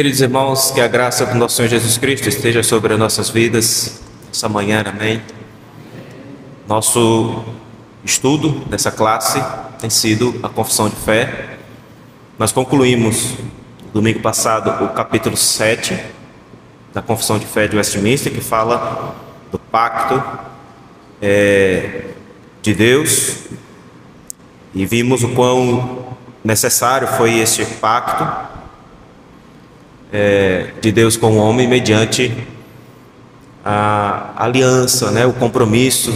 Queridos irmãos, que a graça do nosso Senhor Jesus Cristo esteja sobre as nossas vidas essa manhã, amém. Nosso estudo nessa classe tem sido a confissão de fé. Nós concluímos domingo passado o capítulo 7 da confissão de fé de Westminster, que fala do pacto de Deus, e vimos o quão necessário foi este pacto de Deus com o homem mediante a aliança, o compromisso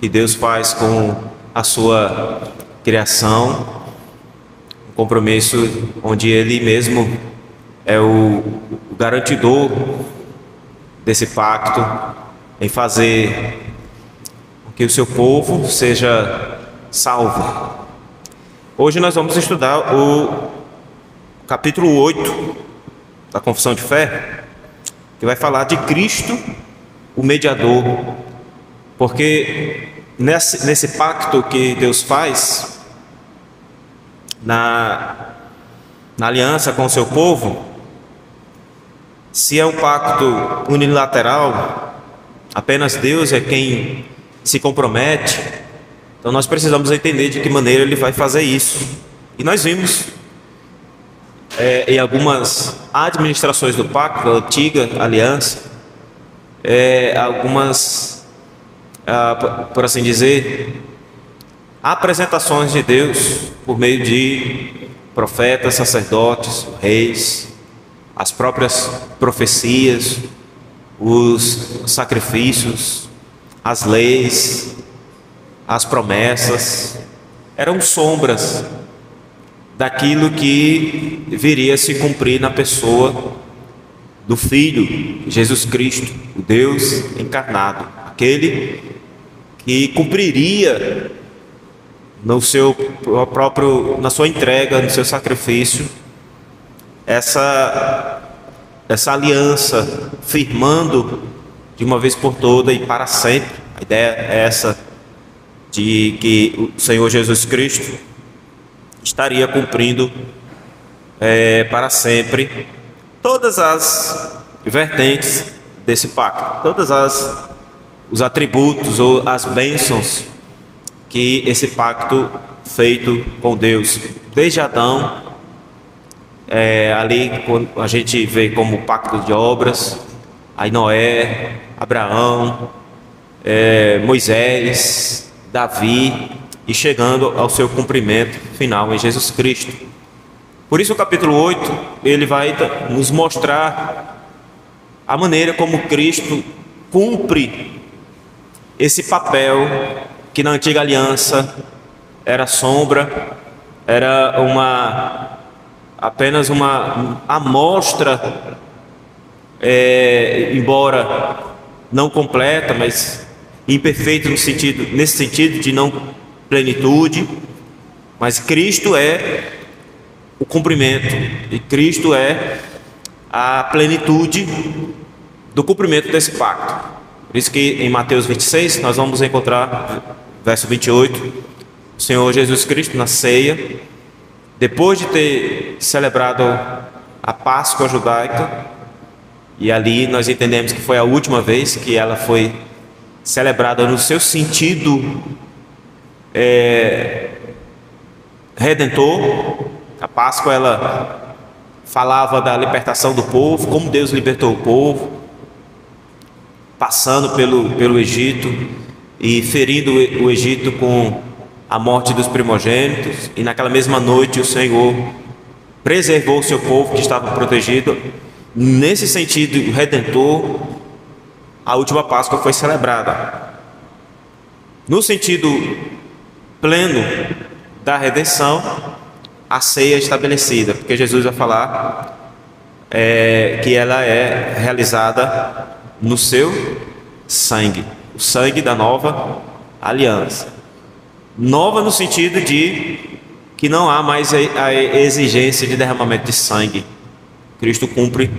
que Deus faz com a sua criação, um compromisso onde Ele mesmo é o garantidor desse pacto, em fazer com que o seu povo seja salvo. Hoje nós vamos estudar o capítulo 8 da confissão de fé, que vai falar de Cristo, o mediador, porque nesse pacto que Deus faz, na aliança com o seu povo, se é um pacto unilateral, apenas Deus é quem se compromete, então nós precisamos entender de que maneira Ele vai fazer isso. E nós vimos em algumas administrações do pacto, da antiga aliança, algumas, por assim dizer, apresentações de Deus por meio de profetas, sacerdotes, reis, as próprias profecias, os sacrifícios, as leis, as promessas, eram sombras daquilo que viria a se cumprir na pessoa do Filho, Jesus Cristo, o Deus encarnado, aquele que cumpriria no seu próprio, na sua entrega, no seu sacrifício, essa aliança, firmando de uma vez por toda e para sempre. A ideia é essa, de que o Senhor Jesus Cristo estaria cumprindo para sempre todas as vertentes desse pacto, todos os atributos ou as bênçãos que esse pacto feito com Deus, desde Adão, ali a gente vê como o pacto de obras, aí Noé, Abraão, Moisés, Davi, e chegando ao seu cumprimento final em Jesus Cristo. Por isso o capítulo 8, ele vai nos mostrar a maneira como Cristo cumpre esse papel que na antiga aliança era sombra, era apenas uma amostra, embora não completa, mas imperfeita nesse sentido de não plenitude, mas Cristo é o cumprimento, e Cristo é a plenitude do cumprimento desse pacto. Por isso que em Mateus 26 nós vamos encontrar, verso 28, o Senhor Jesus Cristo na ceia, depois de ter celebrado a Páscoa judaica, e ali nós entendemos que foi a última vez que ela foi celebrada no seu sentido redentor. A Páscoa, ela falava da libertação do povo, como Deus libertou o povo, passando pelo Egito e ferindo o Egito com a morte dos primogênitos, e naquela mesma noite o Senhor preservou o seu povo que estava protegido. Nesse sentido redentor, a última Páscoa foi celebrada. No sentido pleno da redenção, a ceia é estabelecida, porque Jesus vai falar que ela é realizada no seu sangue, o sangue da nova aliança. Nova no sentido de que não há mais a exigência de derramamento de sangue. Cristo cumpre,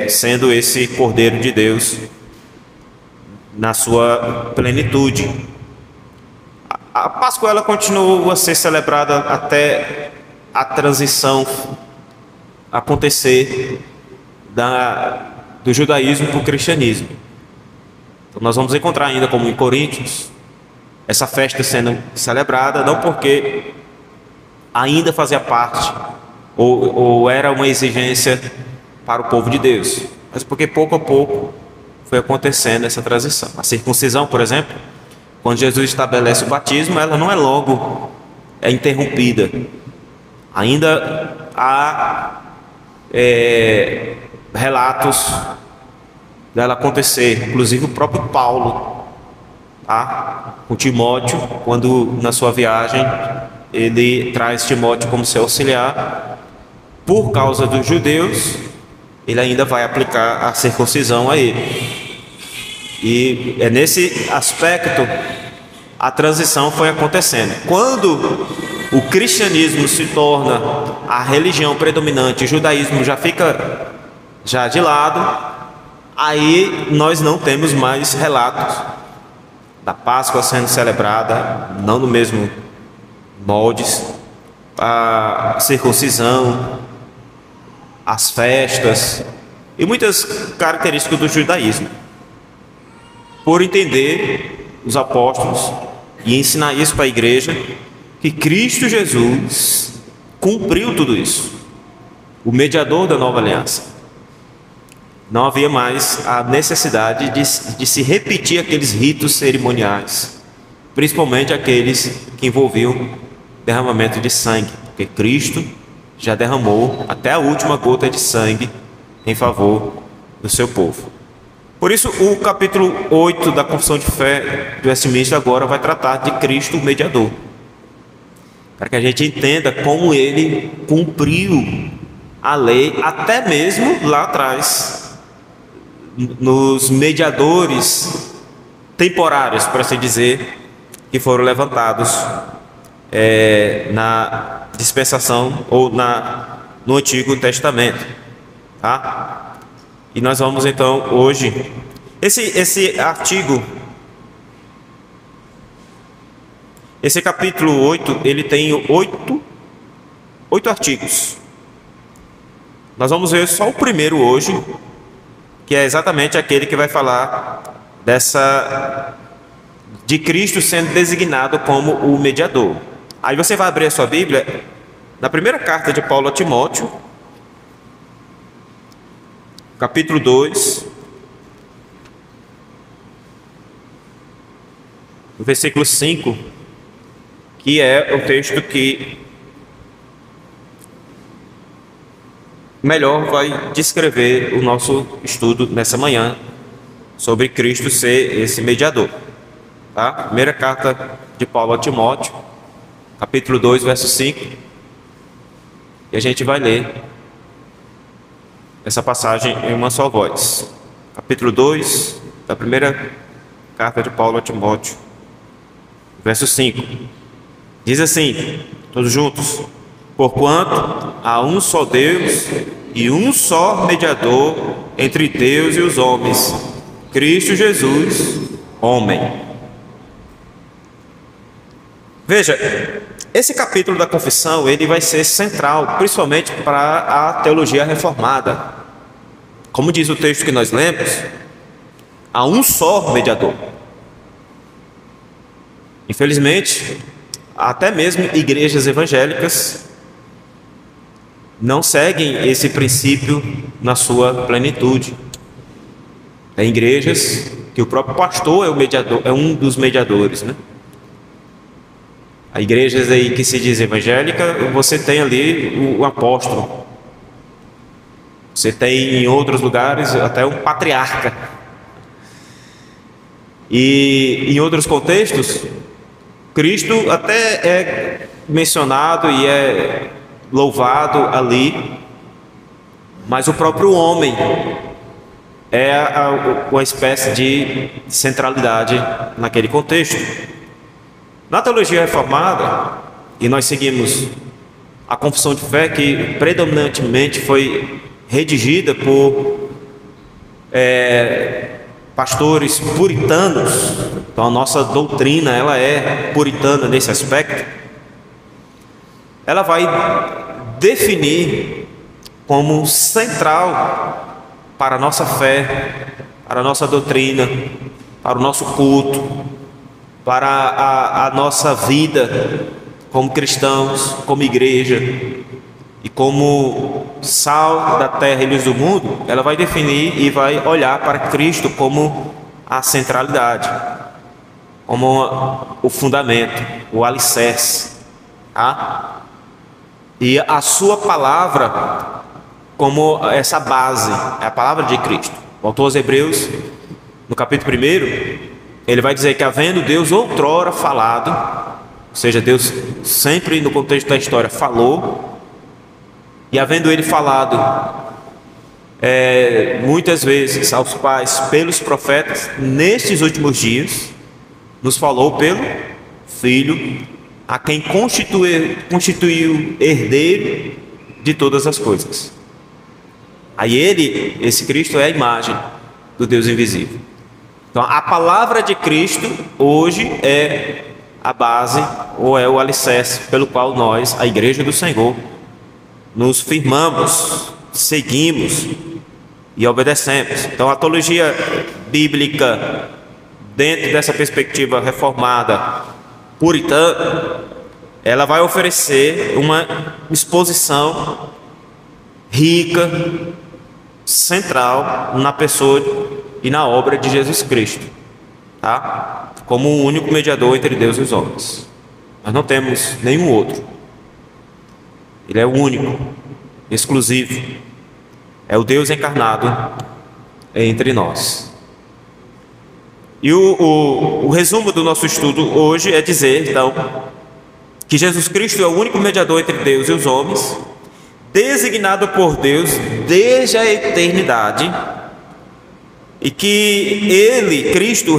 sendo esse Cordeiro de Deus na sua plenitude. A Páscoa, ela continua a ser celebrada até a transição acontecer do judaísmo para o cristianismo. Então nós vamos encontrar ainda, como em Coríntios, essa festa sendo celebrada, não porque ainda fazia parte ou era uma exigência para o povo de Deus, mas porque pouco a pouco foi acontecendo essa transição. A circuncisão, por exemplo, quando Jesus estabelece o batismo, ela não é logo interrompida. Ainda há relatos dela acontecer, inclusive o próprio Paulo, tá? Com Timóteo, quando na sua viagem ele traz Timóteo como seu auxiliar, por causa dos judeus, ele ainda vai aplicar a circuncisão a ele. E é nesse aspecto a transição foi acontecendo. Quando o cristianismo se torna a religião predominante, o judaísmo já fica de lado, aí nós não temos mais relatos da Páscoa sendo celebrada, não no mesmo moldes, a circuncisão, as festas e muitas características do judaísmo. Por entender os apóstolos e ensinar isso para a igreja, que Cristo Jesus cumpriu tudo isso, o mediador da nova aliança. Não havia mais a necessidade de se repetir aqueles ritos cerimoniais, principalmente aqueles que envolviam derramamento de sangue, porque Cristo já derramou até a última gota de sangue em favor do seu povo. Por isso, o capítulo 8 da Confissão de Fé do Westminster agora vai tratar de Cristo, o mediador, para que a gente entenda como ele cumpriu a lei, até mesmo lá atrás, nos mediadores temporários, por assim dizer, que foram levantados na dispensação ou no Antigo Testamento, tá? E nós vamos então hoje, esse artigo, esse capítulo 8, ele tem oito artigos. Nós vamos ver só o primeiro hoje, que é exatamente aquele que vai falar de Cristo sendo designado como o mediador. Aí você vai abrir a sua Bíblia na primeira carta de Paulo a Timóteo, capítulo 2, no versículo 5, que é o texto que melhor vai descrever o nosso estudo nessa manhã sobre Cristo ser esse mediador, tá? Primeira carta de Paulo a Timóteo, capítulo 2, verso 5, e a gente vai ler essa passagem em uma só voz. Capítulo 2 da primeira carta de Paulo a Timóteo, verso 5, diz assim, todos juntos: porquanto há um só Deus e um só mediador entre Deus e os homens, Cristo Jesus, homem. Veja, esse capítulo da confissão, ele vai ser central, principalmente para a teologia reformada. Como diz o texto que nós lemos, há um só mediador. Infelizmente, até mesmo igrejas evangélicas não seguem esse princípio na sua plenitude. Tem igrejas que o próprio pastor é o mediador, é um dos mediadores, né? Há igrejas aí que se diz evangélica, você tem ali o apóstolo. Você tem em outros lugares até um patriarca. E em outros contextos, Cristo até é mencionado e é louvado ali, mas o próprio homem é uma espécie de centralidade naquele contexto. Na teologia reformada, e nós seguimos a confissão de fé que predominantemente foi redigida por pastores puritanos, então a nossa doutrina ela é puritana nesse aspecto. Ela vai definir como central para a nossa fé, para a nossa doutrina, para o nosso culto, para a nossa vida como cristãos, como igreja e como sal da terra e luz do mundo. Ela vai definir e vai olhar para Cristo como a centralidade, como o fundamento, o alicerce, tá? E a sua palavra como essa base, é a palavra de Cristo. O autor aos Hebreus, no capítulo 1, ele vai dizer que havendo Deus outrora falado, ou seja, Deus sempre no contexto da história falou, e havendo ele falado muitas vezes aos pais pelos profetas, nestes últimos dias nos falou pelo Filho, a quem constituiu herdeiro de todas as coisas. Aí ele, esse Cristo, é a imagem do Deus invisível. Então a palavra de Cristo hoje é a base, ou é o alicerce pelo qual nós, a igreja do Senhor, nos firmamos, seguimos e obedecemos. Então a teologia bíblica, dentro dessa perspectiva reformada, puritana, ela vai oferecer uma exposição rica, central na pessoa e na obra de Jesus Cristo, tá? Como o único mediador entre Deus e os homens. Nós não temos nenhum outro. Ele é o único, exclusivo. É o Deus encarnado entre nós. E o resumo do nosso estudo hoje é dizer, então, que Jesus Cristo é o único mediador entre Deus e os homens, designado por Deus desde a eternidade, e que Ele, Cristo,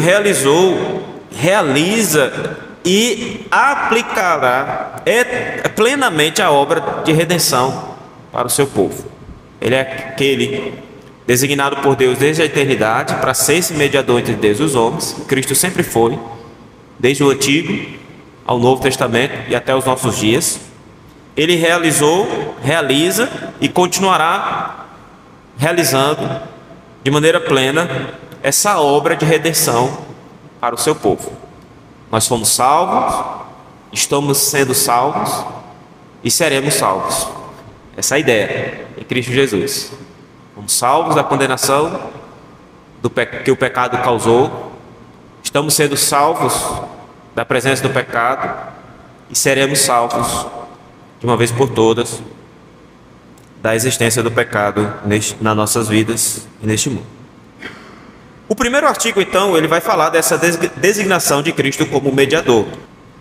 realiza e aplicará plenamente a obra de redenção para o seu povo. Ele é aquele designado por Deus desde a eternidade para ser esse mediador entre Deus e os homens. Cristo sempre foi, desde o Antigo ao Novo Testamento e até os nossos dias. Ele realiza e continuará realizando de maneira plena essa obra de redenção para o seu povo. Nós fomos salvos, estamos sendo salvos e seremos salvos. Essa é a ideia em Cristo Jesus. Fomos salvos da condenação que o pecado causou, estamos sendo salvos da presença do pecado e seremos salvos de uma vez por todas da existência do pecado nas nossas vidas e neste mundo. O primeiro artigo, então, ele vai falar dessa designação de Cristo como mediador.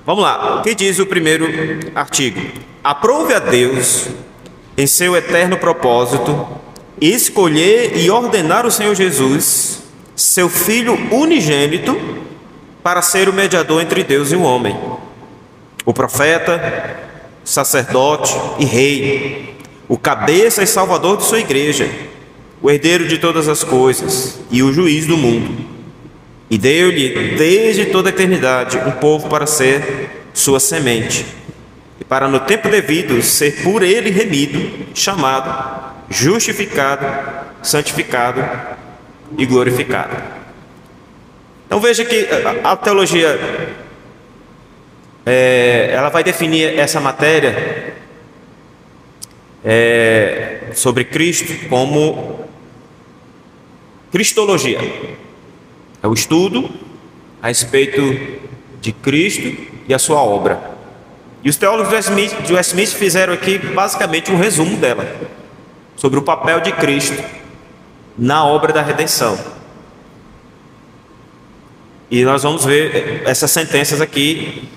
Vamos lá, o que diz o primeiro artigo? Aprove a Deus, em seu eterno propósito, escolher e ordenar o Senhor Jesus, seu Filho unigênito, para ser o mediador entre Deus e o homem, o profeta, sacerdote e rei, o cabeça e salvador de sua igreja, o herdeiro de todas as coisas e o juiz do mundo. E deu-lhe desde toda a eternidade um povo para ser sua semente, e para no tempo devido ser por ele remido, chamado, justificado, santificado e glorificado. Então veja que a teologia ela vai definir essa matéria sobre Cristo como cristologia. É o estudo a respeito de Cristo e a sua obra. E os teólogos de Westminster fizeram aqui basicamente um resumo dela, sobre o papel de Cristo na obra da redenção. E nós vamos ver essas sentenças aqui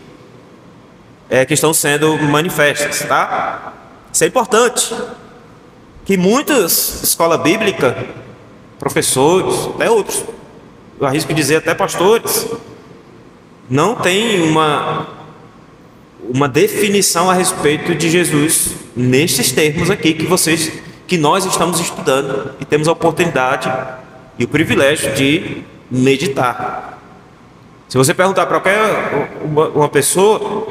que estão sendo manifestas, tá? Isso é importante, que muitas escolas bíblicas, professores, até outros, eu arrisco dizer até pastores, não tem uma definição a respeito de Jesus nestes termos aqui que nós estamos estudando e temos a oportunidade e o privilégio de meditar. Se você perguntar para qualquer uma pessoa,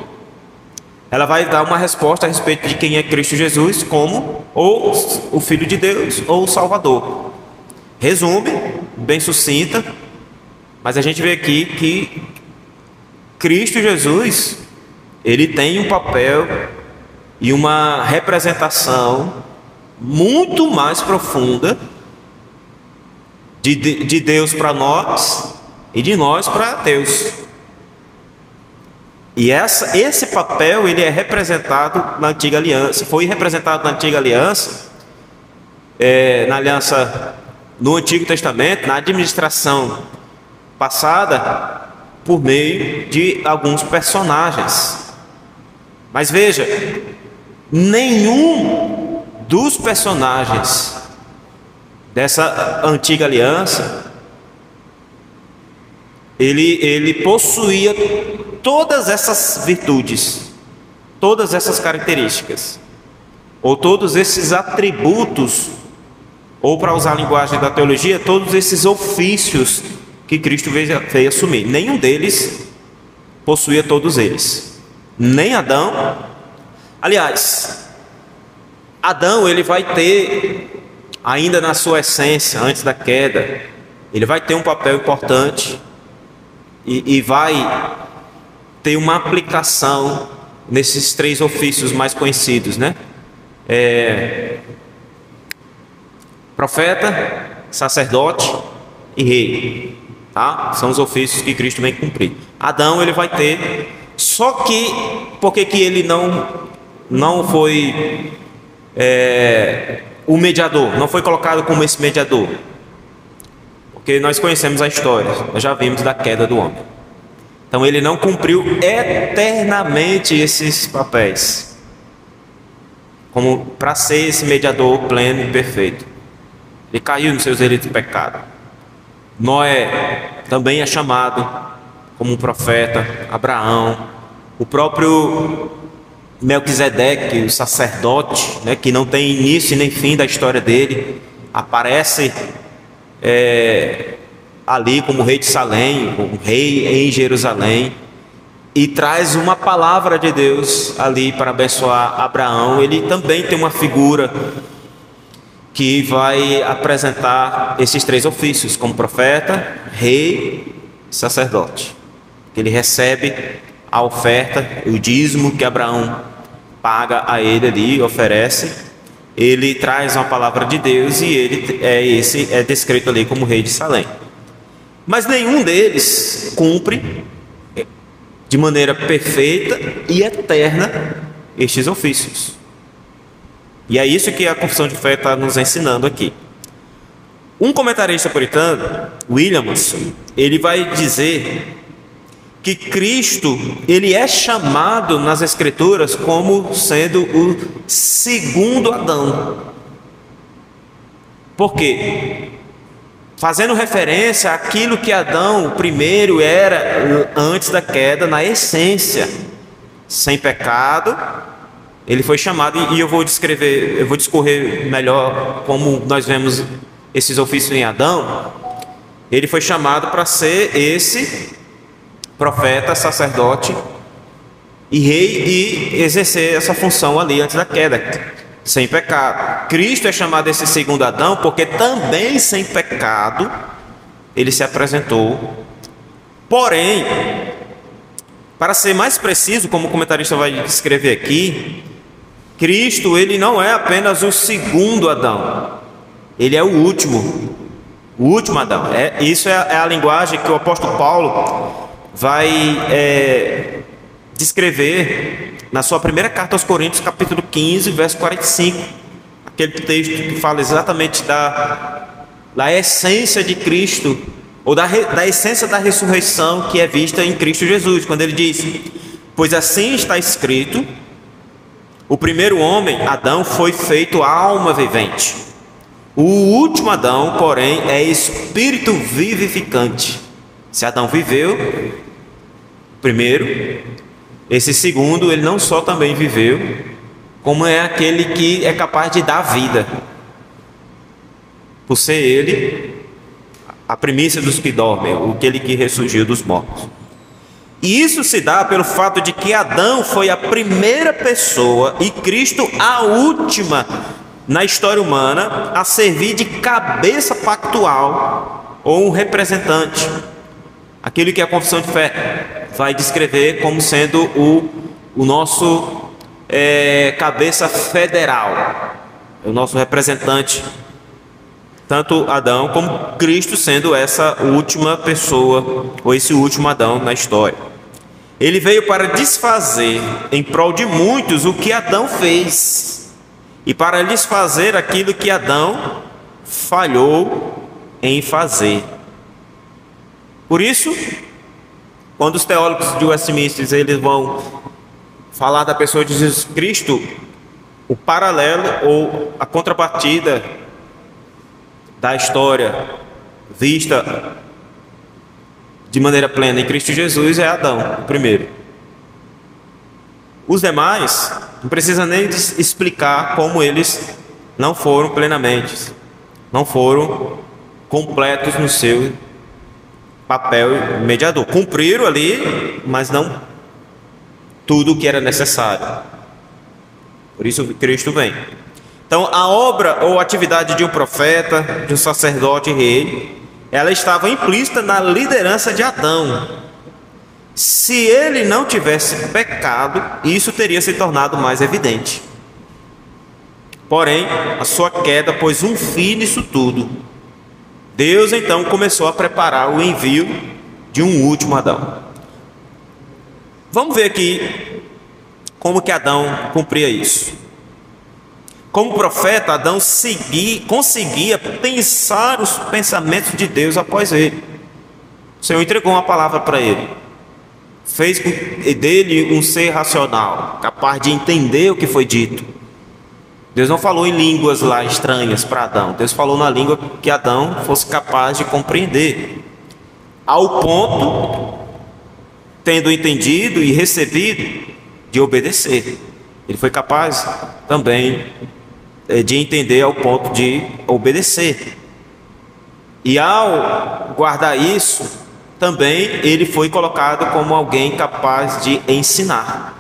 ela vai dar uma resposta a respeito de quem é Cristo Jesus, como ou o Filho de Deus ou o Salvador. Resume, bem sucinta, mas a gente vê aqui que Cristo Jesus, ele tem um papel e uma representação muito mais profunda de Deus para nós e de nós para Deus. E esse papel ele é representado na Antiga Aliança, foi representado na Antiga Aliança, na aliança no Antigo Testamento, na administração passada, por meio de alguns personagens. Mas veja, nenhum dos personagens dessa Antiga Aliança ele possuía todas essas virtudes, todas essas características, ou todos esses atributos, ou, para usar a linguagem da teologia, todos esses ofícios que Cristo veio assumir. Nenhum deles possuía todos eles, nem Adão. Aliás, Adão ele vai ter, ainda na sua essência, antes da queda, ele vai ter um papel importante e vai ter uma aplicação nesses três ofícios mais conhecidos, né? Profeta, sacerdote e rei, tá? São os ofícios que Cristo vem cumprir. Adão ele vai ter, só que por que ele não foi o mediador, não foi colocado como esse mediador? Porque nós conhecemos a história, nós já vimos da queda do homem. Então ele não cumpriu eternamente esses papéis, como para ser esse mediador pleno e perfeito. Ele caiu nos seus delitos e pecado. Noé também é chamado como um profeta, Abraão, o próprio Melquisedeque, o sacerdote, né, que não tem início nem fim da história dele, aparece ali como rei de Salém, como rei em Jerusalém, e traz uma palavra de Deus ali para abençoar Abraão. Ele também tem uma figura que vai apresentar esses três ofícios, como profeta, rei e sacerdote. Ele recebe a oferta, o dízimo que Abraão paga a ele ali, oferece. Ele traz uma palavra de Deus e ele é descrito ali como rei de Salém. Mas nenhum deles cumpre de maneira perfeita e eterna estes ofícios. E é isso que a confissão de fé está nos ensinando aqui. Um comentarista puritano, Williams, ele vai dizer que Cristo ele é chamado nas Escrituras como sendo o segundo Adão. Por quê? Fazendo referência àquilo que Adão, o primeiro, era antes da queda, na essência, sem pecado. Ele foi chamado, e eu vou discorrer melhor como nós vemos esses ofícios em Adão. Ele foi chamado para ser esse profeta, sacerdote e rei, e exercer essa função ali antes da queda, sem pecado. Cristo é chamado esse segundo Adão porque também sem pecado ele se apresentou. Porém, para ser mais preciso, como o comentarista vai escrever aqui, Cristo ele não é apenas o segundo Adão, ele é o último Adão. Isso é a linguagem que o apóstolo Paulo vai descrever na sua primeira carta aos Coríntios, capítulo 15, verso 45, aquele texto que fala exatamente da essência de Cristo, ou da essência da ressurreição que é vista em Cristo Jesus, quando ele diz: pois assim está escrito, o primeiro homem, Adão, foi feito alma vivente, o último Adão, porém, é espírito vivificante. Se Adão viveu primeiro, esse segundo, ele não só também viveu, como é aquele que é capaz de dar vida, por ser ele a primícia dos que dormem, aquele que ressurgiu dos mortos. E isso se dá pelo fato de que Adão foi a primeira pessoa e Cristo a última na história humana a servir de cabeça pactual ou um representante. Aquilo que a confissão de fé vai descrever como sendo o nosso cabeça federal, o nosso representante, tanto Adão como Cristo sendo essa última pessoa, ou esse último Adão na história. Ele veio para desfazer em prol de muitos o que Adão fez, e para lhes fazer aquilo que Adão falhou em fazer. Por isso, quando os teólogos de Westminster eles vão falar da pessoa de Jesus Cristo, o paralelo ou a contrapartida da história vista de maneira plena em Cristo Jesus é Adão, o primeiro. Os demais, não precisa nem explicar como eles não foram plenamente, não foram completos no seu papel mediador. Cumpriram ali, mas não tudo o que era necessário. Por isso Cristo vem. Então, a obra ou atividade de um profeta, de um sacerdote e rei, ela estava implícita na liderança de Adão. Se ele não tivesse pecado, isso teria se tornado mais evidente. Porém, a sua queda pôs um fim nisso tudo. Deus então começou a preparar o envio de um último Adão. Vamos ver aqui como que Adão cumpria isso. Como profeta, Adão conseguia pensar os pensamentos de Deus após ele. O Senhor entregou uma palavra para ele. Fez dele um ser racional, capaz de entender o que foi dito. Deus não falou em línguas lá estranhas para Adão. Deus falou na língua que Adão fosse capaz de compreender. Ao ponto, tendo entendido e recebido, de obedecer. Ele foi capaz também de entender ao ponto de obedecer. E ao guardar isso, também ele foi colocado como alguém capaz de ensinar.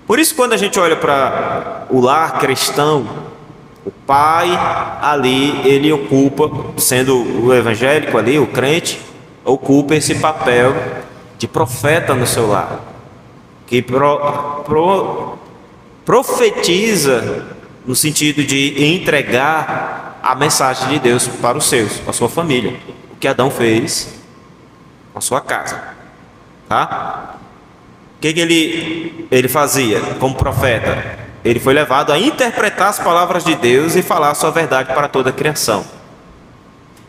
Por isso, quando a gente olha para o lar cristão, o pai ali, ele ocupa, sendo o evangélico ali, o crente, ocupa esse papel de profeta no seu lar, que profetiza no sentido de entregar a mensagem de Deus para os seus, para a sua família, o que Adão fez com a sua casa, tá? O que ele fazia como profeta? Ele foi levado a interpretar as palavras de Deus e falar a sua verdade para toda a criação.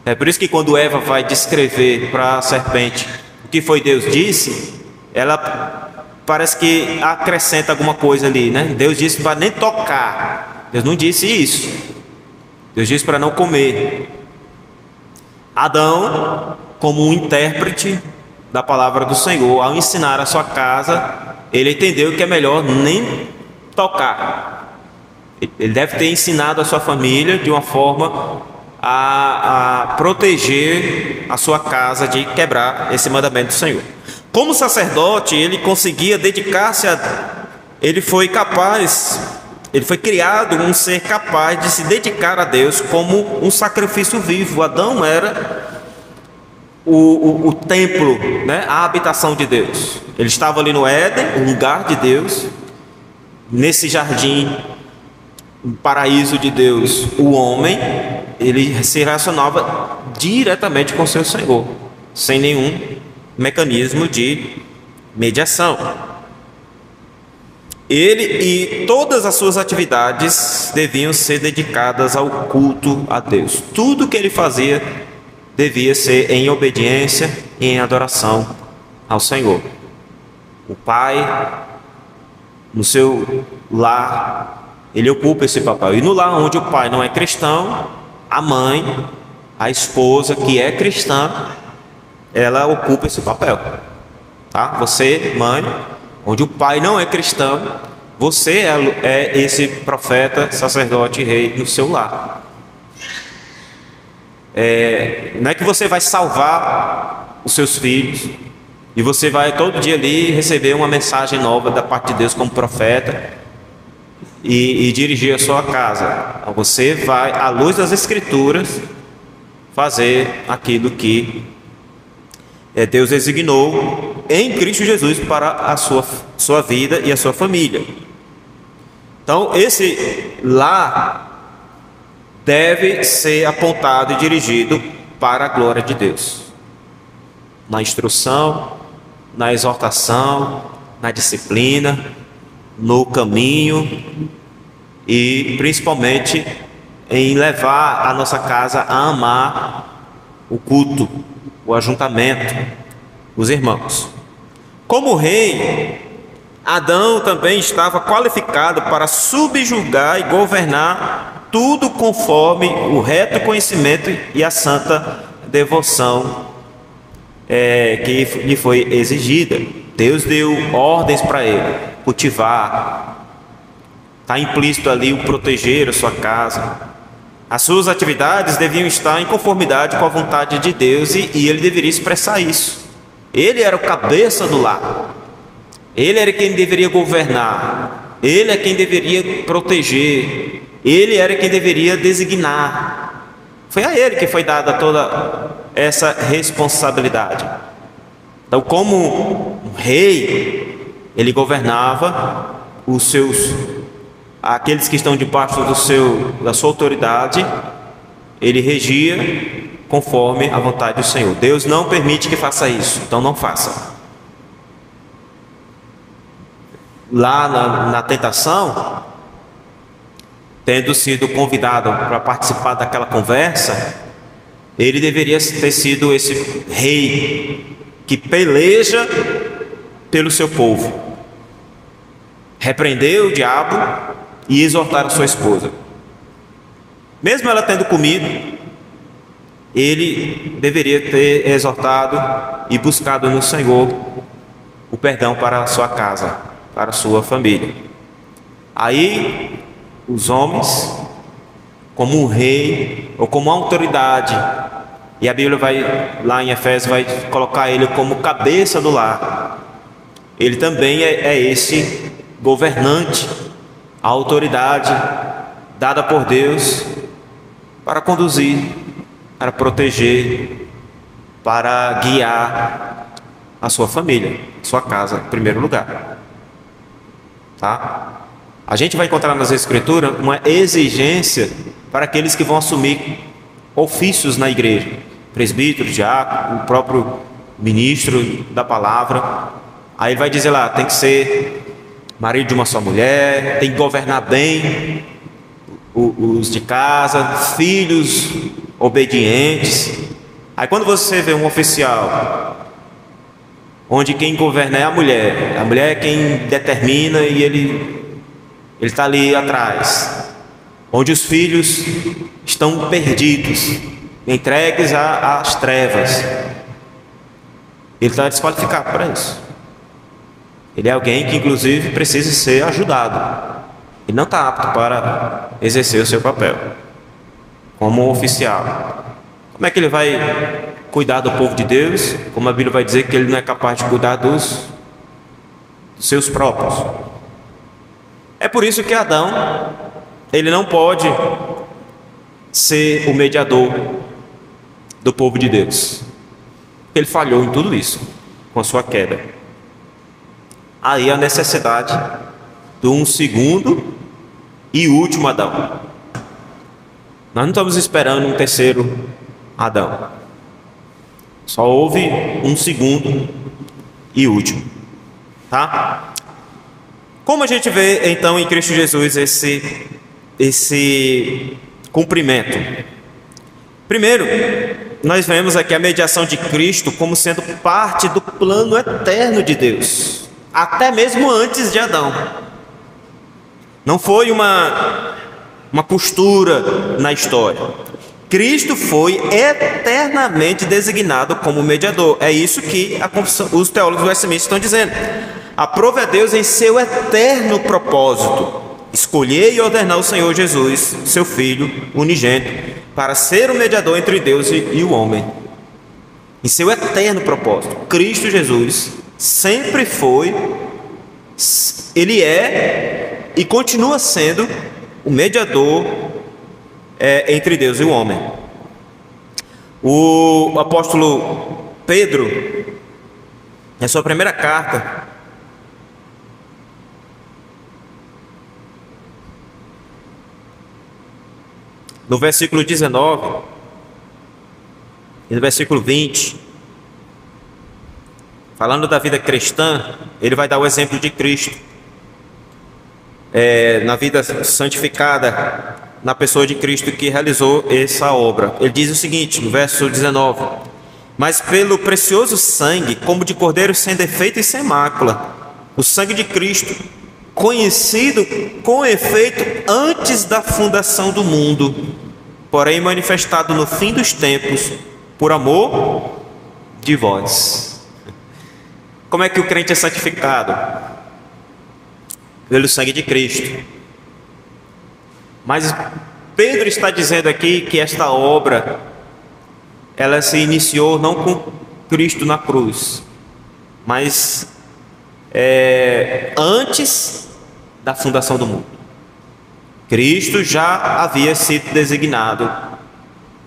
É por isso que quando Eva vai descrever para a serpente o que foi Deus disse, ela parece que acrescenta alguma coisa ali, né? Deus disse para nem tocar. Deus não disse isso. Deus disse para não comer. Adão, como um intérprete da palavra do Senhor, ao ensinar a sua casa, ele entendeu que é melhor nem tocar. Ele deve ter ensinado a sua família de uma forma a proteger a sua casa de quebrar esse mandamento do Senhor. Como sacerdote, ele conseguia dedicar-se a... Ele foi criado um ser capaz de se dedicar a Deus como um sacrifício vivo. Adão era o templo, né? A habitação de Deus. Ele estava ali no Éden, o lugar de Deus, nesse jardim, o paraíso de Deus. O homem, ele se relacionava diretamente com seu Senhor, sem nenhum mecanismo de mediação. Ele e todas as suas atividades deviam ser dedicadas ao culto a Deus. Tudo que ele fazia devia ser em obediência e em adoração ao Senhor. O pai, no seu lar, ele ocupa esse papel. E no lar onde o pai não é cristão, a mãe, a esposa que é cristã, ela ocupa esse papel, tá? Você, mãe, onde o pai não é cristão, você é esse profeta, sacerdote e rei no seu lar. Não é que você vai salvar os seus filhos, E você vai todo dia ali receber uma mensagem nova da parte de Deus como profeta e dirigir a sua casa. Então você vai, à luz das Escrituras, fazer aquilo que Deus designou em Cristo Jesus para a sua vida e a sua família. Então esse lar deve ser apontado e dirigido para a glória de Deus, na instrução, na exortação, na disciplina, no caminho e principalmente em levar a nossa casa a amar o culto, o ajuntamento, os irmãos. Como rei, Adão também estava qualificado para subjugar e governar tudo conforme o reto conhecimento e a santa devoção que lhe foi exigida. Deus deu ordens para ele cultivar. Está implícito ali o proteger a sua casa. As suas atividades deviam estar em conformidade com a vontade de Deus e ele deveria expressar isso. Ele era o cabeça do lar. Ele era quem deveria governar. Ele é quem deveria proteger. Ele era quem deveria designar. Foi a ele que foi dada toda essa responsabilidade. Então, como um rei, ele governava aqueles que estão debaixo da sua autoridade. Ele regia conforme a vontade do Senhor. Deus não permite que faça isso, então não faça. Lá na tentação, tendo sido convidado para participar daquela conversa, ele deveria ter sido esse rei que peleja pelo seu povo, repreender o diabo e exortar a sua esposa. Mesmo ela tendo comido, ele deveria ter exortado e buscado no Senhor o perdão para a sua casa, para a sua família. Aí os homens, como um rei ou como uma autoridade, e a Bíblia vai lá em Efésios vai colocar ele como cabeça do lar. Ele também é esse governante, a autoridade dada por Deus para conduzir, para proteger, para guiar a sua família, sua casa, em primeiro lugar. Tá? A gente vai encontrar nas Escrituras uma exigência para aqueles que vão assumir ofícios na igreja, presbítero, diácono, o próprio ministro da palavra. Aí ele vai dizer lá, tem que ser marido de uma só mulher, tem que governar bem os de casa, filhos obedientes. Aí quando você vê um oficial onde quem governa é a mulher é quem determina e ele está ali atrás, onde os filhos estão perdidos, entregues às trevas, ele está desqualificado para isso. Ele é alguém que inclusive precisa ser ajudado. Ele não está apto para exercer o seu papel como oficial. Como é que ele vai cuidar do povo de Deus? Como a Bíblia vai dizer que ele não é capaz de cuidar dos seus próprios. É por isso que Adão, ele não pode ser o mediador do povo de Deus. Ele falhou em tudo isso com a sua queda. Aí a necessidade de um segundo e último Adão. Nós não estamos esperando um terceiro Adão. Só houve um segundo e último. Tá? Como a gente vê então em Cristo Jesus esse cumprimento? Primeiro, nós vemos aqui a mediação de Cristo como sendo parte do plano eterno de Deus, até mesmo antes de Adão. Não foi uma costura na história. Cristo foi eternamente designado como mediador. É isso que os teólogos do Westminster estão dizendo. Aprove a Deus em seu eterno propósito escolher e ordenar o Senhor Jesus, seu Filho unigênito, para ser o mediador entre Deus e o homem. em seu eterno propósito. Cristo Jesus sempre foi, ele é e continua sendo o mediador entre Deus e o homem. O apóstolo Pedro, na sua primeira carta, no versículo 19 e no versículo 20, falando da vida cristã, ele vai dar o exemplo de Cristo, na vida santificada, na pessoa de Cristo que realizou essa obra. Ele diz o seguinte, no verso 19: mas pelo precioso sangue, como de cordeiro sem defeito e sem mácula, o sangue de Cristo, conhecido com efeito antes da fundação do mundo, porém manifestado no fim dos tempos, por amor de vós. Como é que o crente é santificado? Pelo sangue de Cristo. Mas Pedro está dizendo aqui que esta obra, ela se iniciou não com Cristo na cruz, mas antes da fundação do mundo. Cristo já havia sido designado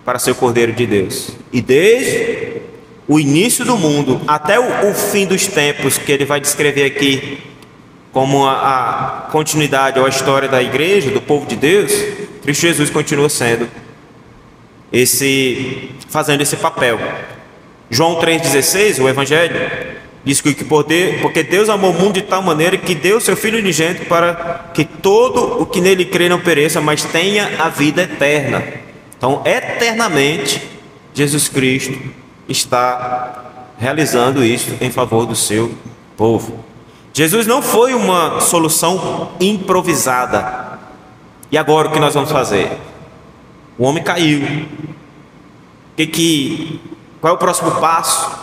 para ser o Cordeiro de Deus. E desde o início do mundo até o fim dos tempos, que ele vai descrever aqui como a continuidade ou a história da igreja, do povo de Deus, Cristo Jesus continua sendo fazendo esse papel. João 3,16, o Evangelho, diz que porque Deus amou o mundo de tal maneira que deu seu Filho unigênito para que todo o que nele crê não pereça, mas tenha a vida eterna. Então, eternamente, Jesus Cristo está realizando isso em favor do seu povo. Jesus não foi uma solução improvisada. E agora o que nós vamos fazer? O homem caiu. Qual é o próximo passo?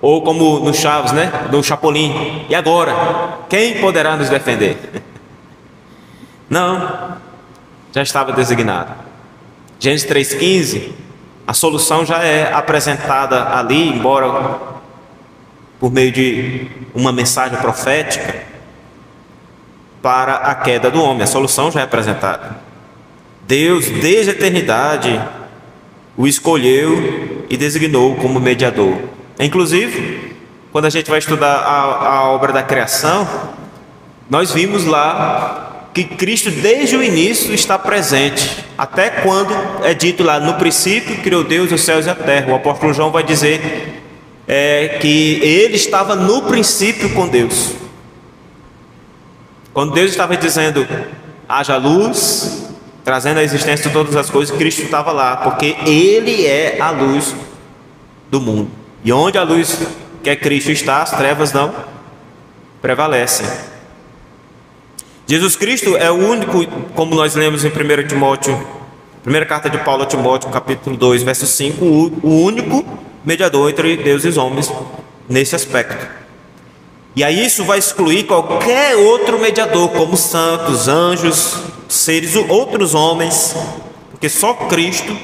Ou como no Chaves, né? Do Chapolin. E agora? Quem poderá nos defender? Não. Já estava designado. Gênesis 3,15, a solução já é apresentada ali, embora por meio de uma mensagem profética para a queda do homem. A solução já é apresentada. Deus, desde a eternidade, o escolheu e designou como mediador. Inclusive, quando a gente vai estudar a obra da criação, nós vimos lá que Cristo desde o início está presente, até quando é dito lá, no princípio criou Deus os céus e a terra. O apóstolo João vai dizer que ele estava no princípio com Deus. Quando Deus estava dizendo haja luz, trazendo a existência de todas as coisas, Cristo estava lá, porque ele é a luz do mundo. E onde a luz que é Cristo está, as trevas não prevalecem. Jesus Cristo é o único, como nós lemos em 1 Timóteo, primeira carta de Paulo a Timóteo, capítulo 2, verso 5, o único mediador entre Deus e os homens nesse aspecto. E aí isso vai excluir qualquer outro mediador, como santos, anjos, seres, outros homens, porque só Cristo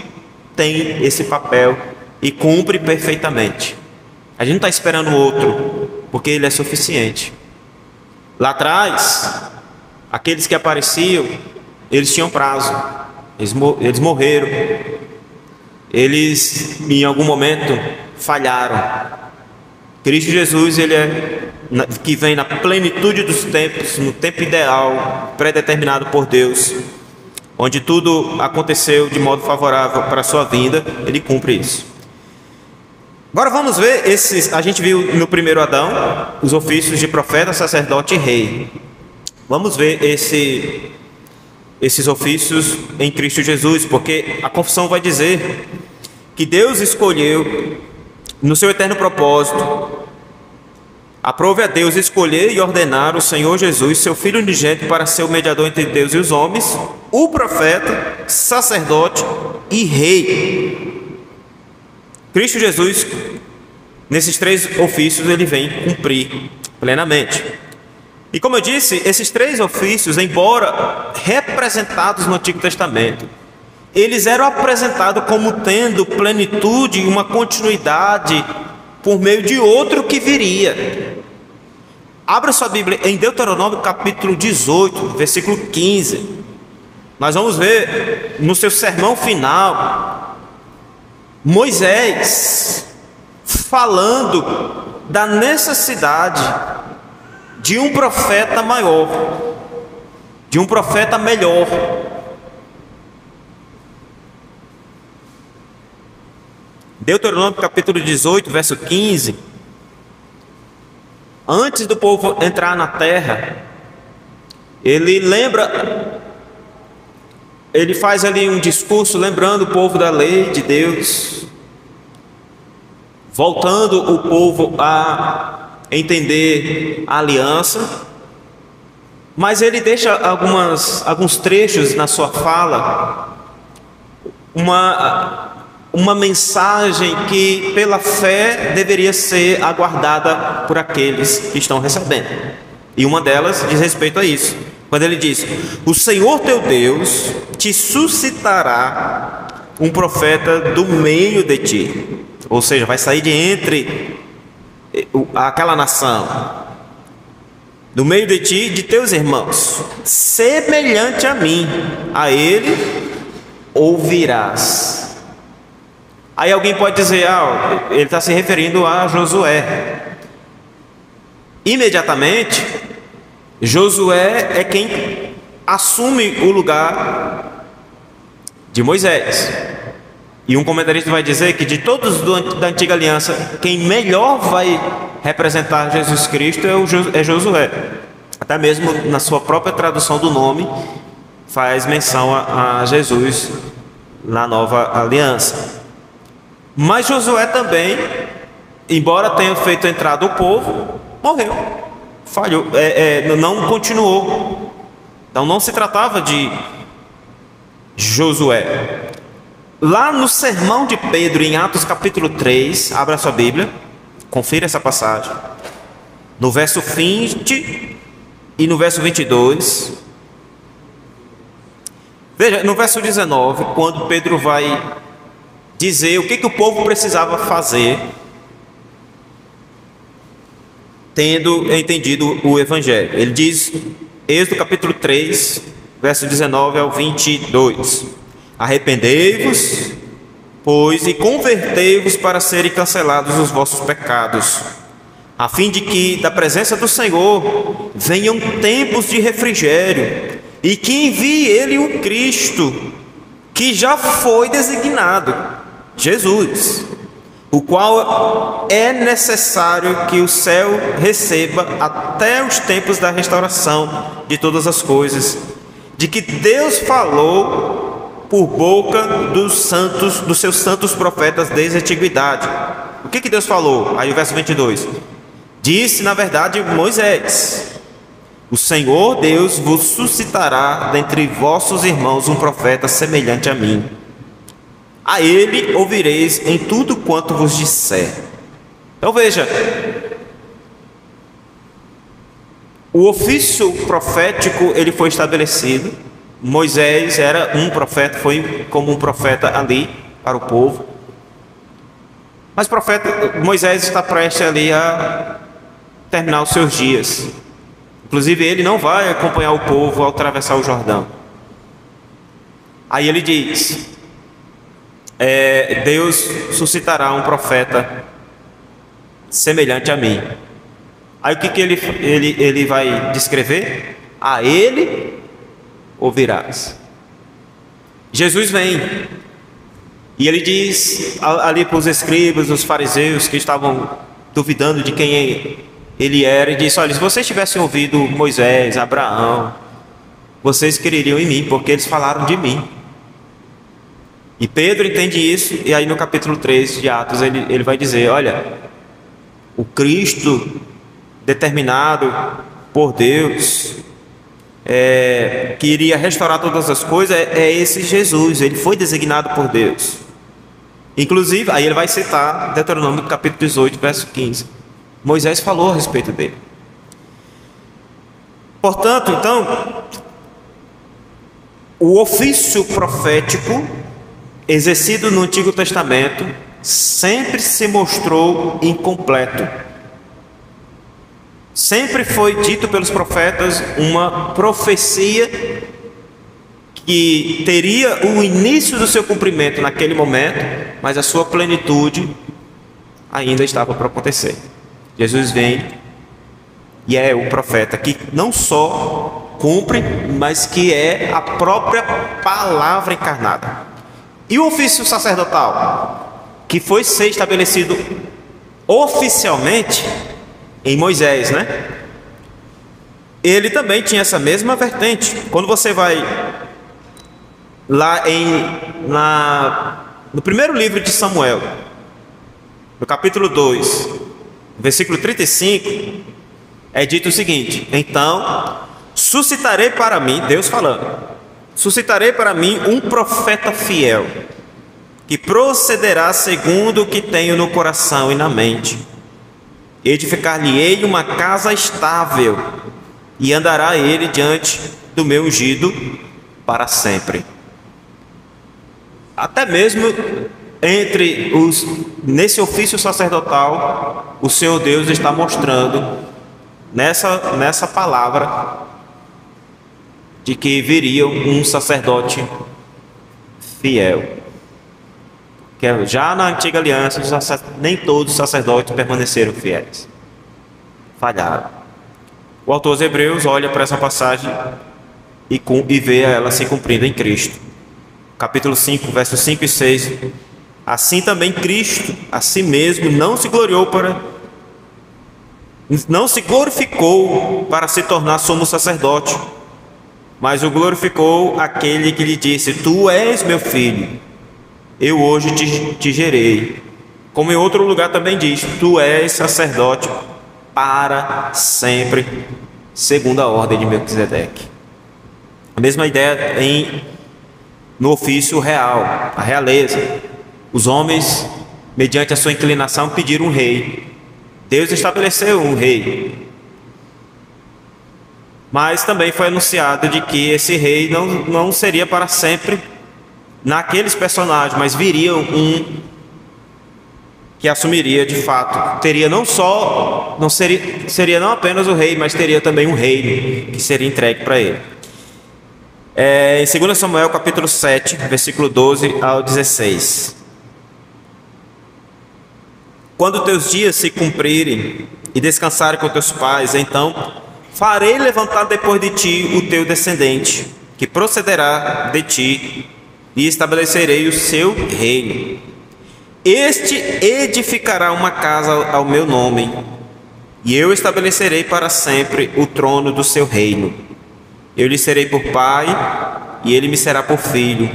tem esse papel e cumpre perfeitamente. A gente não está esperando outro, porque ele é suficiente. Lá atrás, aqueles que apareciam, eles tinham prazo, eles morreram, eles em algum momento falharam. Cristo Jesus, ele que vem na plenitude dos tempos, no tempo ideal, predeterminado por Deus, onde tudo aconteceu de modo favorável para a sua vinda, ele cumpre isso. Agora vamos ver a gente viu no primeiro Adão os ofícios de profeta, sacerdote e rei. Vamos ver esses ofícios em Cristo Jesus, porque a confissão vai dizer que Deus escolheu, no seu eterno propósito, aprove a Deus escolher e ordenar o Senhor Jesus, seu Filho unigênito, para ser o mediador entre Deus e os homens, o profeta, sacerdote e rei. Cristo Jesus, nesses três ofícios, ele vem cumprir plenamente. E como eu disse, esses três ofícios, embora representados no Antigo Testamento, eles eram apresentados como tendo plenitude e uma continuidade por meio de outro que viria. Abra sua Bíblia em Deuteronômio capítulo 18, versículo 15. Nós vamos ver no seu sermão final, Moisés falando da necessidade de um profeta maior, de um profeta melhor. Deuteronômio capítulo 18, verso 15. Antes do povo entrar na terra, ele faz ali um discurso lembrando o povo da lei de Deus, voltando o povo a entender a aliança, mas ele deixa alguns trechos na sua fala, uma mensagem que pela fé deveria ser aguardada por aqueles que estão recebendo. E uma delas diz respeito a isso, quando ele diz: o Senhor teu Deus te suscitará um profeta do meio de ti. Ou seja, vai sair de entre aquela nação, do meio de ti, de teus irmãos, semelhante a mim, a ele ouvirás. Aí alguém pode dizer: ele está se referindo a Josué. Imediatamente, Josué é quem assume o lugar de Moisés. E um comentarista vai dizer que de todos da antiga aliança, quem melhor vai representar Jesus Cristo é Josué. Até mesmo na sua própria tradução do nome, faz menção a Jesus na nova aliança. Mas Josué também, embora tenha feito a entrada do povo, morreu, falhou, não continuou. Então não se tratava de Josué. Lá no sermão de Pedro, em Atos capítulo 3, abra sua Bíblia, confira essa passagem, no verso 20 e no verso 22. Veja, no verso 19, quando Pedro vai dizer o que o povo precisava fazer, tendo entendido o Evangelho. Ele diz, Êxodo capítulo 3, verso 19 ao 22: arrependei-vos, pois, e convertei-vos para serem cancelados os vossos pecados, a fim de que da presença do Senhor venham tempos de refrigério, e que envie Ele o Cristo, que já foi designado, Jesus, o qual é necessário que o céu receba até os tempos da restauração de todas as coisas, de que Deus falou por boca dos seus santos profetas desde a antiguidade. O que Deus falou? Aí o verso 22. Disse, na verdade, Moisés: o Senhor Deus vos suscitará dentre vossos irmãos um profeta semelhante a mim. A ele ouvireis em tudo quanto vos disser. Então veja, o ofício profético ele foi estabelecido. Moisés era um profeta, foi como um profeta ali para o povo. Mas Moisés está prestes ali a terminar os seus dias. Inclusive ele não vai acompanhar o povo ao atravessar o Jordão. Aí ele diz: Deus suscitará um profeta semelhante a mim. Aí o que ele vai descrever? A ele ouvirás. Jesus vem e ele diz ali para os escribas, os fariseus que estavam duvidando de quem ele era, e disse: olha, se vocês tivessem ouvido Moisés, Abraão, vocês creriam em mim, porque eles falaram de mim. E Pedro entende isso, e aí no capítulo 3 de Atos ele vai dizer: olha, o Cristo determinado por Deus, que iria restaurar todas as coisas, é esse Jesus. Ele foi designado por Deus. Inclusive, aí ele vai citar Deuteronômio capítulo 18, verso 15. Moisés falou a respeito dele. Portanto, então, o ofício profético exercido no Antigo Testamento, sempre se mostrou incompleto. Sempre foi dito pelos profetas uma profecia que teria o início do seu cumprimento naquele momento, mas a sua plenitude ainda estava para acontecer. Jesus vem e é o profeta que não só cumpre, mas que é a própria palavra encarnada. E o ofício sacerdotal, que foi ser estabelecido oficialmente em Moisés, né? Ele também tinha essa mesma vertente. Quando você vai lá no primeiro livro de Samuel, no capítulo 2, versículo 35, é dito o seguinte: então suscitarei para mim, Deus falando, suscitarei para mim um profeta fiel, que procederá segundo o que tenho no coração e na mente. Edificar-lhe-ei uma casa estável, e andará ele diante do meu ungido para sempre. Até mesmo nesse ofício sacerdotal, o Senhor Deus está mostrando nessa palavra de que viria um sacerdote fiel. Que já na antiga aliança, nem todos os sacerdotes permaneceram fiéis, falharam. O autor dos Hebreus olha para essa passagem e vê ela se cumprindo em Cristo. Capítulo 5, versos 5 e 6. Assim também Cristo, a si mesmo, não se glorificou para se tornar sumo sacerdote, mas o glorificou aquele que lhe disse: tu és meu filho, eu hoje te gerei. Como em outro lugar também diz: tu és sacerdote para sempre, segundo a ordem de Melquisedeque. A mesma ideia no ofício real, a realeza. Os homens, mediante a sua inclinação, pediram um rei. Deus estabeleceu um rei, mas também foi anunciado de que esse rei não seria para sempre naqueles personagens, mas viria um que assumiria de fato, seria não apenas o rei, mas teria também um reino que seria entregue para ele. Em 2 Samuel capítulo 7, versículo 12 ao 16. Quando teus dias se cumprirem e descansarem com teus pais, então farei levantar depois de ti o teu descendente, que procederá de ti, e estabelecerei o seu reino. Este edificará uma casa ao meu nome, e eu estabelecerei para sempre o trono do seu reino. Eu lhe serei por pai, e ele me será por filho.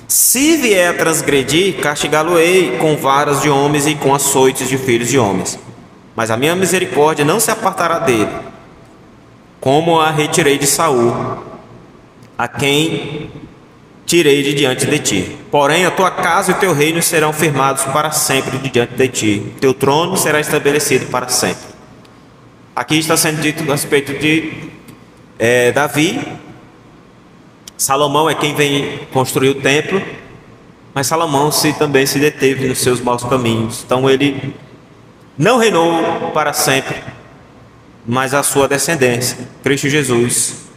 Se vier a transgredir, castigá-lo-ei com varas de homens e com açoites de filhos de homens. Mas a minha misericórdia não se apartará dele, como a retirei de Saul, a quem tirei de diante de ti. Porém, a tua casa e o teu reino serão firmados para sempre de diante de ti. Teu trono será estabelecido para sempre. Aqui está sendo dito a respeito de Davi. Salomão é quem vem construir o templo, mas Salomão também se deteve nos seus maus caminhos. Então ele não reinou para sempre, mas a sua descendência, Cristo Jesus,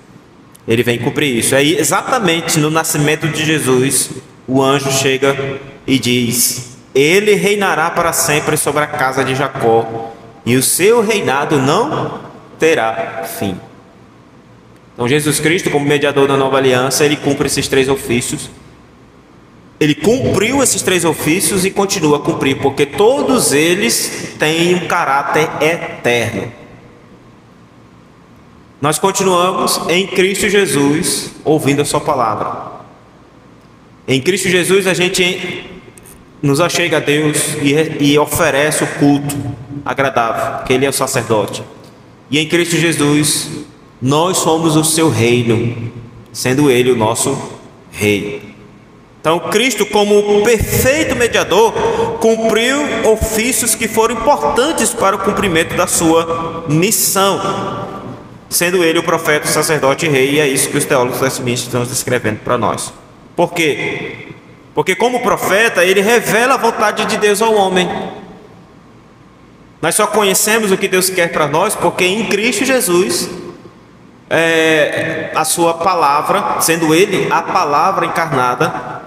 ele vem cumprir isso. Aí, exatamente no nascimento de Jesus, o anjo chega e diz: ele reinará para sempre sobre a casa de Jacó, e o seu reinado não terá fim. Então Jesus Cristo, como mediador da nova aliança, ele cumpre esses três ofícios. Ele cumpriu esses três ofícios e continua a cumprir, porque todos eles têm um caráter eterno. Nós continuamos em Cristo Jesus, ouvindo a sua palavra. Em Cristo Jesus a gente nos achega a Deus e oferece o culto agradável, que Ele é o sacerdote. E em Cristo Jesus nós somos o seu reino, sendo Ele o nosso rei. Então Cristo, como perfeito mediador, cumpriu ofícios que foram importantes para o cumprimento da sua missão, sendo Ele o profeta, o sacerdote e rei. E é isso que os teólogos da Smith estão descrevendo para nós. Por quê? Porque como profeta, ele revela a vontade de Deus ao homem. Nós só conhecemos o que Deus quer para nós porque em Cristo Jesus, a sua palavra, sendo ele a palavra encarnada,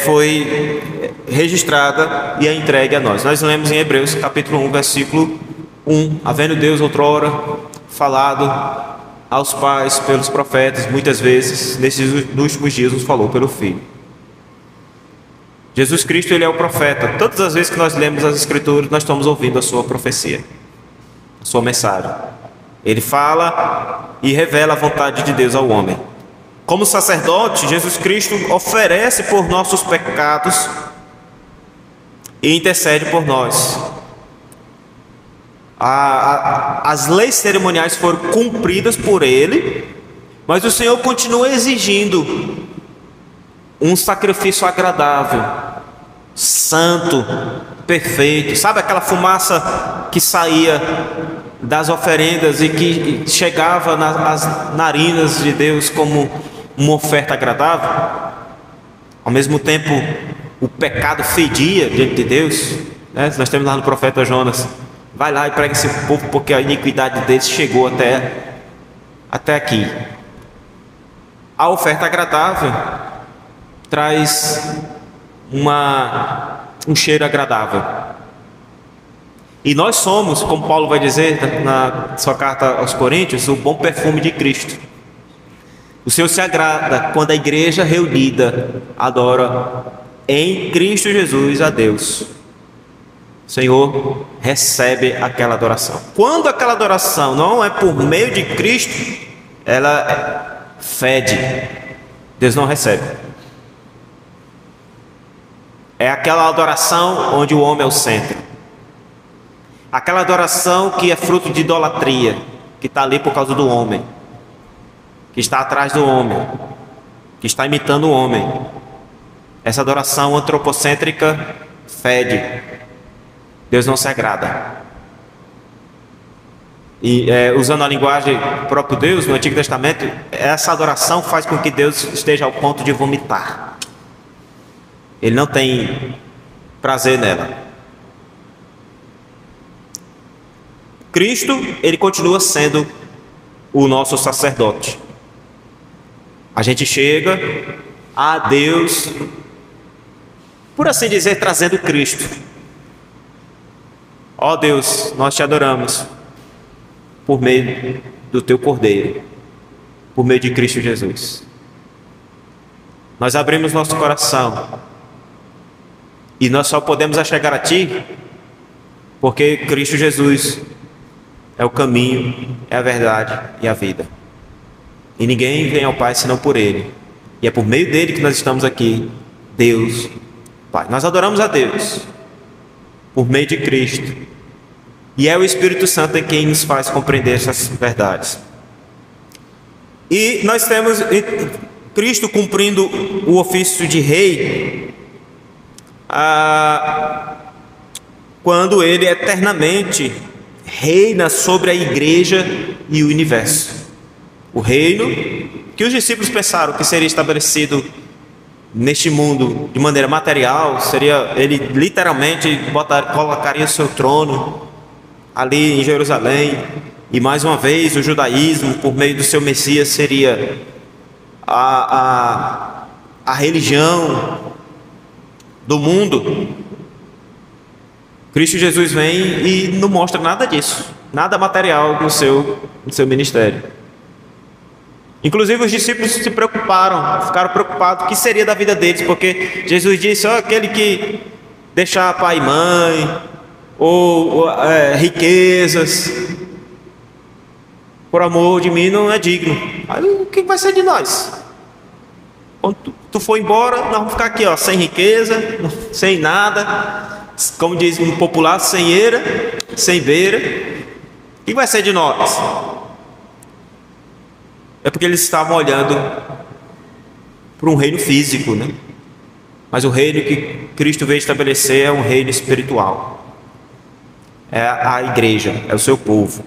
foi registrada e é entregue a nós. Nós lemos em Hebreus capítulo 1, versículo 1: havendo Deus outrora falado aos pais pelos profetas, muitas vezes nesses últimos dias nos falou pelo Filho. Jesus Cristo, ele é o profeta. Todas as vezes que nós lemos as Escrituras, nós estamos ouvindo a sua profecia, a sua mensagem. Ele fala e revela a vontade de Deus ao homem. Como sacerdote, Jesus Cristo oferece por nossos pecados e intercede por nós. As leis cerimoniais foram cumpridas por ele, mas o Senhor continua exigindo um sacrifício agradável, santo, perfeito. Sabe aquela fumaça que saía das oferendas e que chegava nas narinas de Deus como uma oferta agradável? Ao mesmo tempo, o pecado fedia diante de Deus, né? Nós temos lá no profeta Jonas: vai lá e prega esse povo, porque a iniquidade deles chegou até aqui. A oferta agradável traz um cheiro agradável. E nós somos, como Paulo vai dizer na sua carta aos Coríntios, o bom perfume de Cristo. O Senhor se agrada quando a igreja reunida adora em Cristo Jesus a Deus. O Senhor recebe aquela adoração. Quando aquela adoração não é por meio de Cristo, ela fede. Deus não recebe. É aquela adoração onde o homem é o centro. Aquela adoração que é fruto de idolatria, que está ali por causa do homem, que está atrás do homem, que está imitando o homem. Essa adoração antropocêntrica fede. Deus não se agrada. E usando a linguagem do próprio Deus, no Antigo Testamento, essa adoração faz com que Deus esteja ao ponto de vomitar. Ele não tem prazer nela. Cristo, ele continua sendo o nosso sacerdote. A gente chega a Deus, por assim dizer, trazendo Cristo. Ó Deus, nós te adoramos por meio do teu Cordeiro, por meio de Cristo Jesus. Nós abrimos nosso coração e nós só podemos chegar a Ti porque Cristo Jesus é o caminho, é a verdade e a vida. E ninguém vem ao Pai senão por Ele. E é por meio dele que nós estamos aqui, Deus Pai. Nós adoramos a Deus por meio de Cristo. E é o Espírito Santo em quem nos faz compreender essas verdades. E nós temos Cristo cumprindo o ofício de rei, quando ele eternamente reina sobre a igreja e o universo. O reino que os discípulos pensaram que seria estabelecido neste mundo de maneira material, seria, ele literalmente colocaria o seu trono ali em Jerusalém, e mais uma vez o judaísmo, por meio do seu Messias, seria a religião do mundo. Cristo Jesus vem e não mostra nada disso, nada material no seu ministério. Inclusive os discípulos se preocuparam, ficaram preocupados o que seria da vida deles, porque Jesus disse: ó, aquele que deixar pai e mãe, ou riquezas, por amor de mim não é digno. Aí o que vai ser de nós? Quando tu for embora, nós vamos ficar aqui, ó, sem riqueza, sem nada, como diz no popular, sem eira, sem beira. O que vai ser de nós? É porque eles estavam olhando para um reino físico, né? Mas o reino que Cristo veio estabelecer é um reino espiritual. É a igreja, é o seu povo.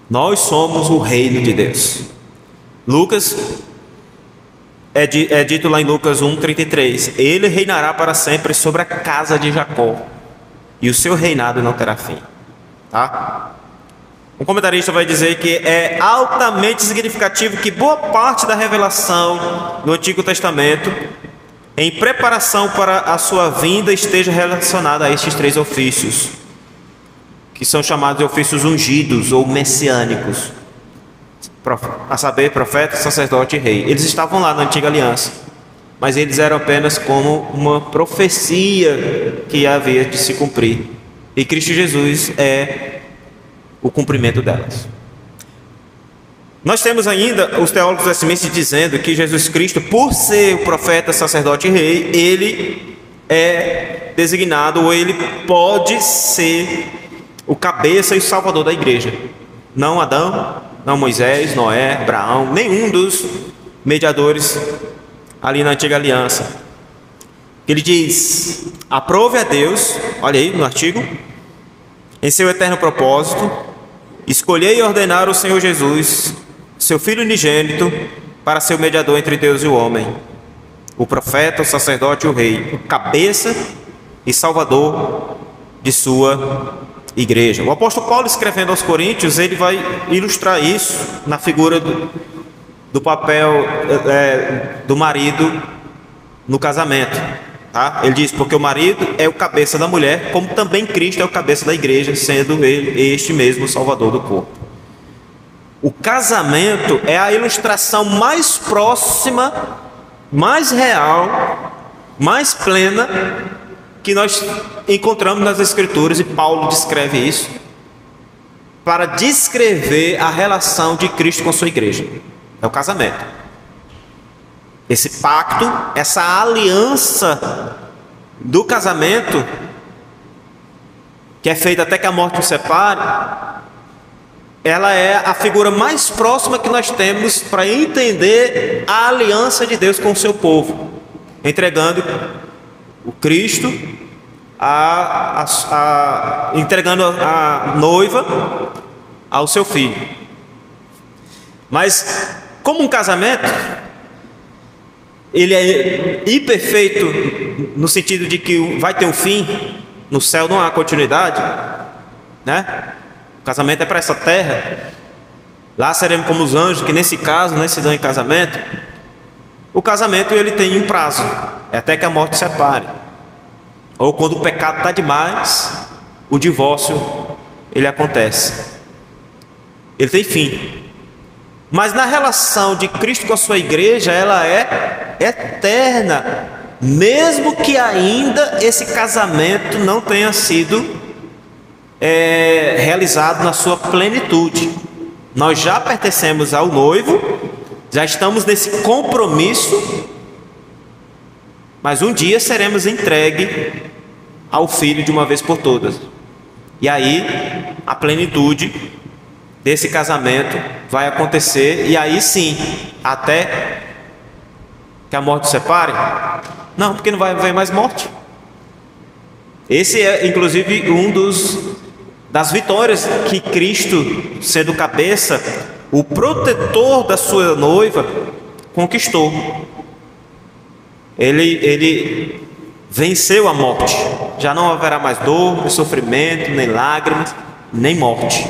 Nós somos o reino de Deus. Lucas é dito lá em Lucas 1:33, ele reinará para sempre sobre a casa de Jacó, e o seu reinado não terá fim. Tá? Um comentarista vai dizer que é altamente significativo que boa parte da revelação do Antigo Testamento, em preparação para a sua vinda, esteja relacionada a estes três ofícios, que são chamados de ofícios ungidos ou messiânicos, a saber, profeta, sacerdote e rei. Eles estavam lá na Antiga Aliança, mas eles eram apenas como uma profecia que havia de se cumprir, e Cristo Jesus é o cumprimento delas. Nós temos ainda os teólogos westminster dizendo que Jesus Cristo, por ser o profeta, sacerdote e rei, ele é designado, ou ele pode ser o cabeça e o salvador da igreja. Não Adão, não Moisés, Noé, Abraão, nenhum dos mediadores ali na Antiga Aliança. Ele diz: aprove a Deus, olha aí no artigo, em seu eterno propósito, escolher e ordenar o Senhor Jesus, seu Filho unigênito, para ser o mediador entre Deus e o homem, o profeta, o sacerdote e o rei, o cabeça e salvador de sua igreja. O apóstolo Paulo, escrevendo aos Coríntios, ele vai ilustrar isso na figura do papel do marido no casamento. Tá? Ele diz: porque o marido é o cabeça da mulher, como também Cristo é o cabeça da igreja, sendo ele este mesmo o salvador do corpo. O casamento é a ilustração mais próxima, mais real, mais plena que nós encontramos nas Escrituras, e Paulo descreve isso para descrever a relação de Cristo com a sua igreja. É o casamento. Esse pacto, essa aliança do casamento, que é feita até que a morte os separe, ela é a figura mais próxima que nós temos para entender a aliança de Deus com o seu povo, entregando o Cristo, entregando a noiva ao seu filho. Mas como um casamento, ele é imperfeito no sentido de que vai ter um fim. No céu não há continuidade, né? O casamento é para essa terra. Lá seremos como os anjos, que nesse caso não se dão em casamento. O casamento, ele tem um prazo, é até que a morte separe, ou quando o pecado está demais, o divórcio ele acontece. Ele tem fim. Mas na relação de Cristo com a sua igreja, ela é eterna, mesmo que ainda esse casamento não tenha sido realizado na sua plenitude. Nós já pertencemos ao noivo, já estamos nesse compromisso, mas um dia seremos entregues ao Filho de uma vez por todas. E aí a plenitude desse casamento vai acontecer, e aí sim, até que a morte separe? Não, porque não vai haver mais morte. Esse é inclusive das vitórias que Cristo, sendo cabeça, o protetor da sua noiva, conquistou. Ele venceu a morte. Já não haverá mais dor, nem sofrimento, nem lágrimas, nem morte.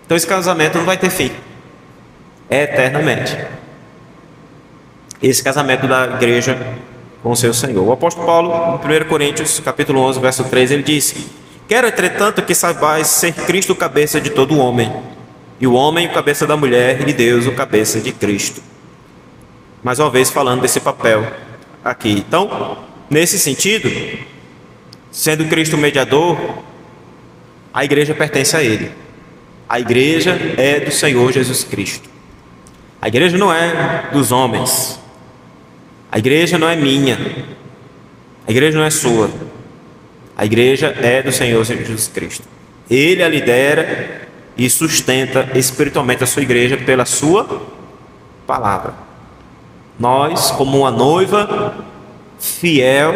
Então esse casamento não vai ter fim, é eternamente. Esse casamento da igreja com o seu Senhor. O apóstolo Paulo, em 1 Coríntios capítulo 11, verso 3, ele diz: quero, entretanto, que saibais ser Cristo o cabeça de todo homem, e o homem o cabeça da mulher, e Deus o cabeça de Cristo. Mais uma vez falando desse papel aqui. Então, nesse sentido, sendo Cristo o mediador, a igreja pertence a Ele. A igreja é do Senhor Jesus Cristo. A igreja não é dos homens. A igreja não é minha. A igreja não é sua. A igreja é do Senhor Jesus Cristo. Ele a lidera e sustenta espiritualmente a sua igreja pela sua palavra. Nós, como uma noiva fiel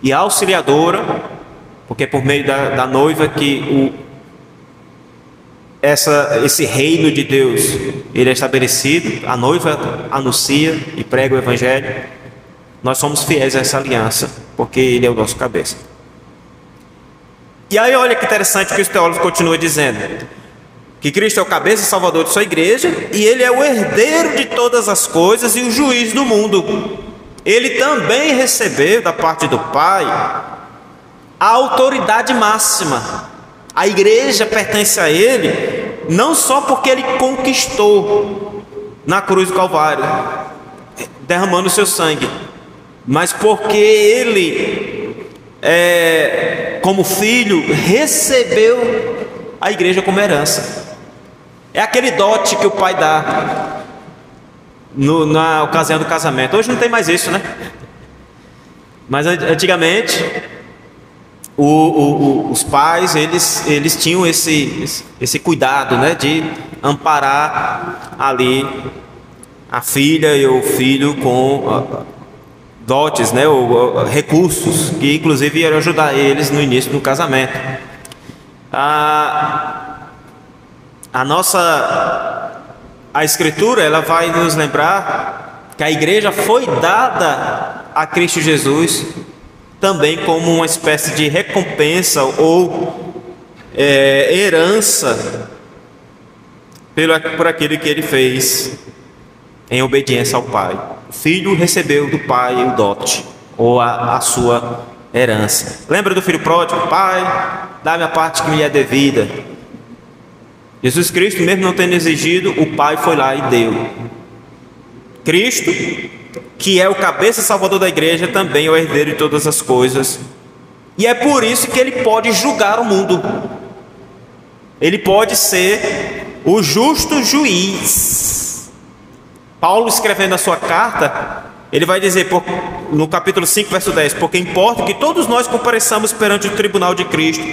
e auxiliadora, porque é por meio da noiva que esse reino de Deus, ele é estabelecido, a noiva anuncia e prega o evangelho, nós somos fiéis a essa aliança, porque ele é o nosso cabeça. E aí olha que interessante que os teólogos continuam dizendo, que Cristo é o cabeça e salvador de sua igreja, e ele é o herdeiro de todas as coisas e o juiz do mundo. Ele também recebeu da parte do Pai a autoridade máxima. A igreja pertence a ele, não só porque ele conquistou na cruz do Calvário, derramando o seu sangue, mas porque ele, como filho, recebeu a igreja como herança. É aquele dote que o pai dá na ocasião do casamento. Hoje não tem mais isso, né? Mas antigamente os pais eles tinham esse cuidado, né, de amparar ali a filha e o filho com dotes, né, ou recursos que inclusive iam ajudar eles no início do casamento. A Escritura, ela vai nos lembrar que a igreja foi dada a Cristo Jesus também como uma espécie de recompensa ou herança por aquilo que ele fez em obediência ao Pai. O filho recebeu do Pai o dote ou a sua herança. Lembra do filho pródigo? Pai, dá-me a parte que me é devida. Jesus Cristo, mesmo não tendo exigido, o Pai foi lá e deu. Cristo, que é o cabeça salvador da igreja, também é o herdeiro de todas as coisas. E é por isso que ele pode julgar o mundo. Ele pode ser o justo juiz. Paulo, escrevendo a sua carta, ele vai dizer no capítulo 5, verso 10: porque importa que todos nós compareçamos perante o tribunal de Cristo,